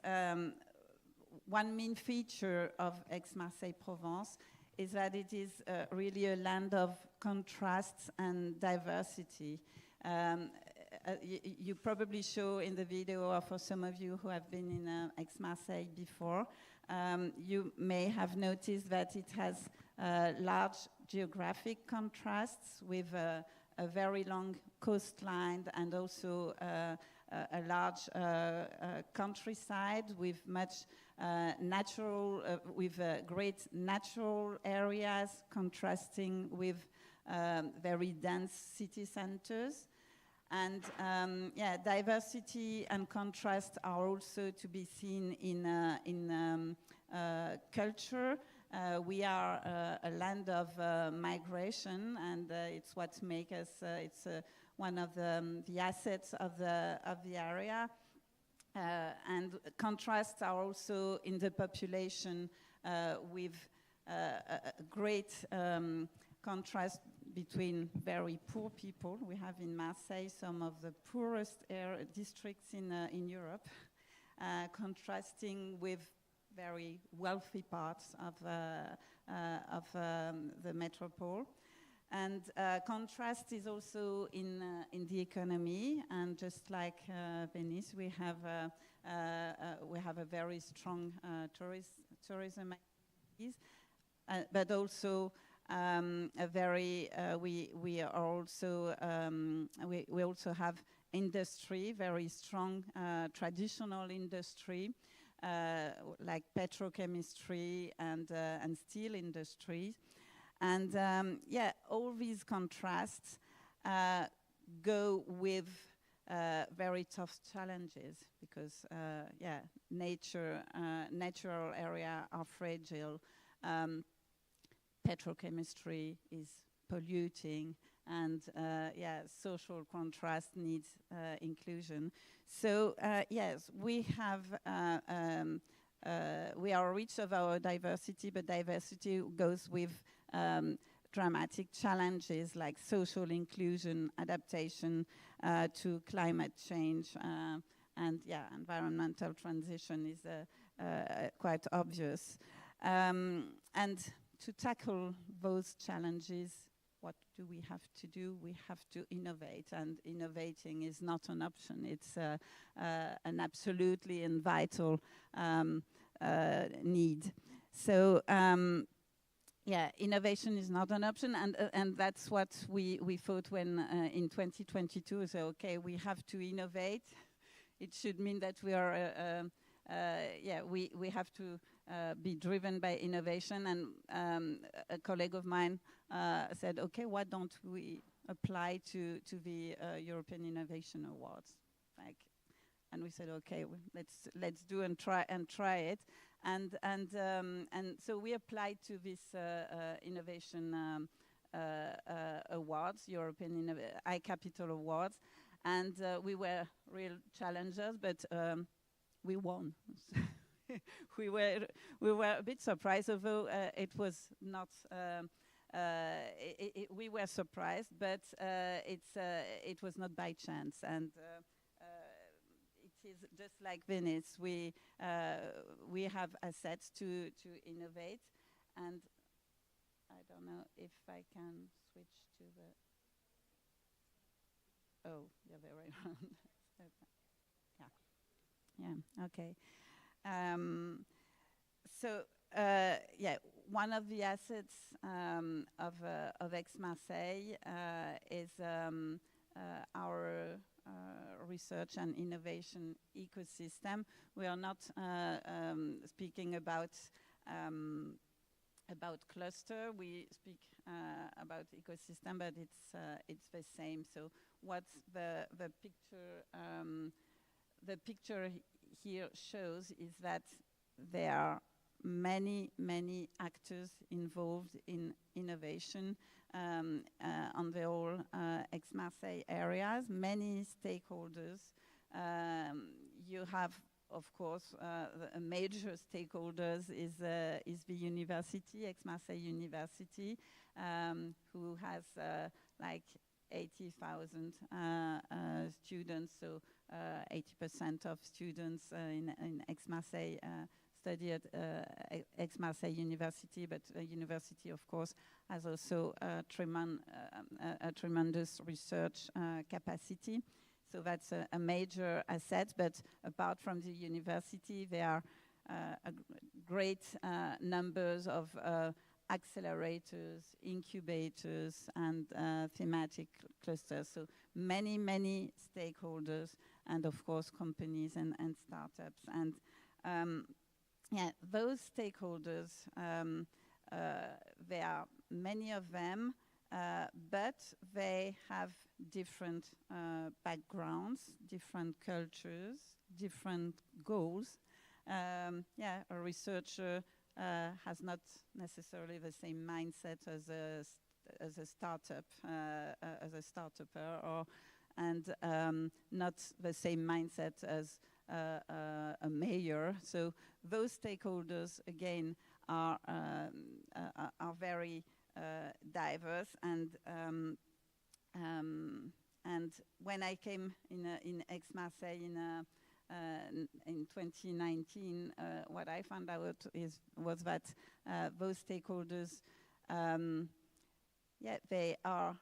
one main feature of Aix-Marseille-Provence is that it is really a land of contrasts and diversity. You probably show in the video, or for some of you who have been in Aix-Marseille before, you may have noticed that it has large geographic contrasts with a very long coastline and also a large countryside with much natural, with great natural areas contrasting with very dense city centers. And diversity and contrast are also to be seen in culture. We are a land of migration, and it's what makes us. It's one of the assets of the area. And contrasts are also in the population with a great contrast between very poor people. We have in Marseille some of the poorest districts in Europe, contrasting with very wealthy parts of the metropole. And contrast is also in the economy, and just like Venice, we have a very strong tourism activities, but also a very, we are also, we also have industry, very strong traditional industry, like petrochemistry and steel industry. And yeah, all these contrasts go with very tough challenges because yeah, natural area are fragile. Petrochemistry is polluting, and yeah, social contrast needs inclusion. So yes, we have we are rich of our diversity, but diversity goes with dramatic challenges like social inclusion, adaptation to climate change, and yeah, environmental transition is quite obvious. And to tackle those challenges, what do we have to do? We have to innovate, and innovating is not an option. It's an absolutely and vital need. So yeah, innovation is not an option, and that's what we thought when in 2022. So okay, we have to innovate. It should mean that we are yeah, we have to be driven by innovation. And a colleague of mine said, okay, why don't we apply to the European Innovation Awards? Like, and we said, okay, let's do and try it. And so we applied to this innovation awards, European iCapital Awards, and we were real challengers, but we won. we were a bit surprised, although it was not. We were surprised, but it was not by chance, and it is just like Venice. We have assets to innovate, and I don't know if I can switch to the. Oh, the other way around. Yeah, okay. So, yeah, one of the assets of Aix-Marseille is our research and innovation ecosystem. We are not speaking about cluster. We speak about ecosystem, but it's the same. So, what's the picture? The picture here shows is that there are many actors involved in innovation on the whole Aix-Marseille areas, many stakeholders. You have, of course, the major stakeholders is the university, Aix-Marseille University, who has like 80,000 students, so 80% of students in Aix-Marseille study at Aix-Marseille University, but the university, of course, has also a tremendous research capacity. So that's a major asset, but apart from the university, there are great numbers of accelerators, incubators, and thematic clusters. So many stakeholders, and of course companies and startups. And yeah, those stakeholders, there are many of them, but they have different backgrounds, different cultures, different goals. Yeah, a researcher has not necessarily the same mindset as a startup, as a startupper, or not the same mindset as a mayor. So those stakeholders again are very diverse, and when I came in Aix-Marseille in 2019, what I found out was that those stakeholders, yeah, they are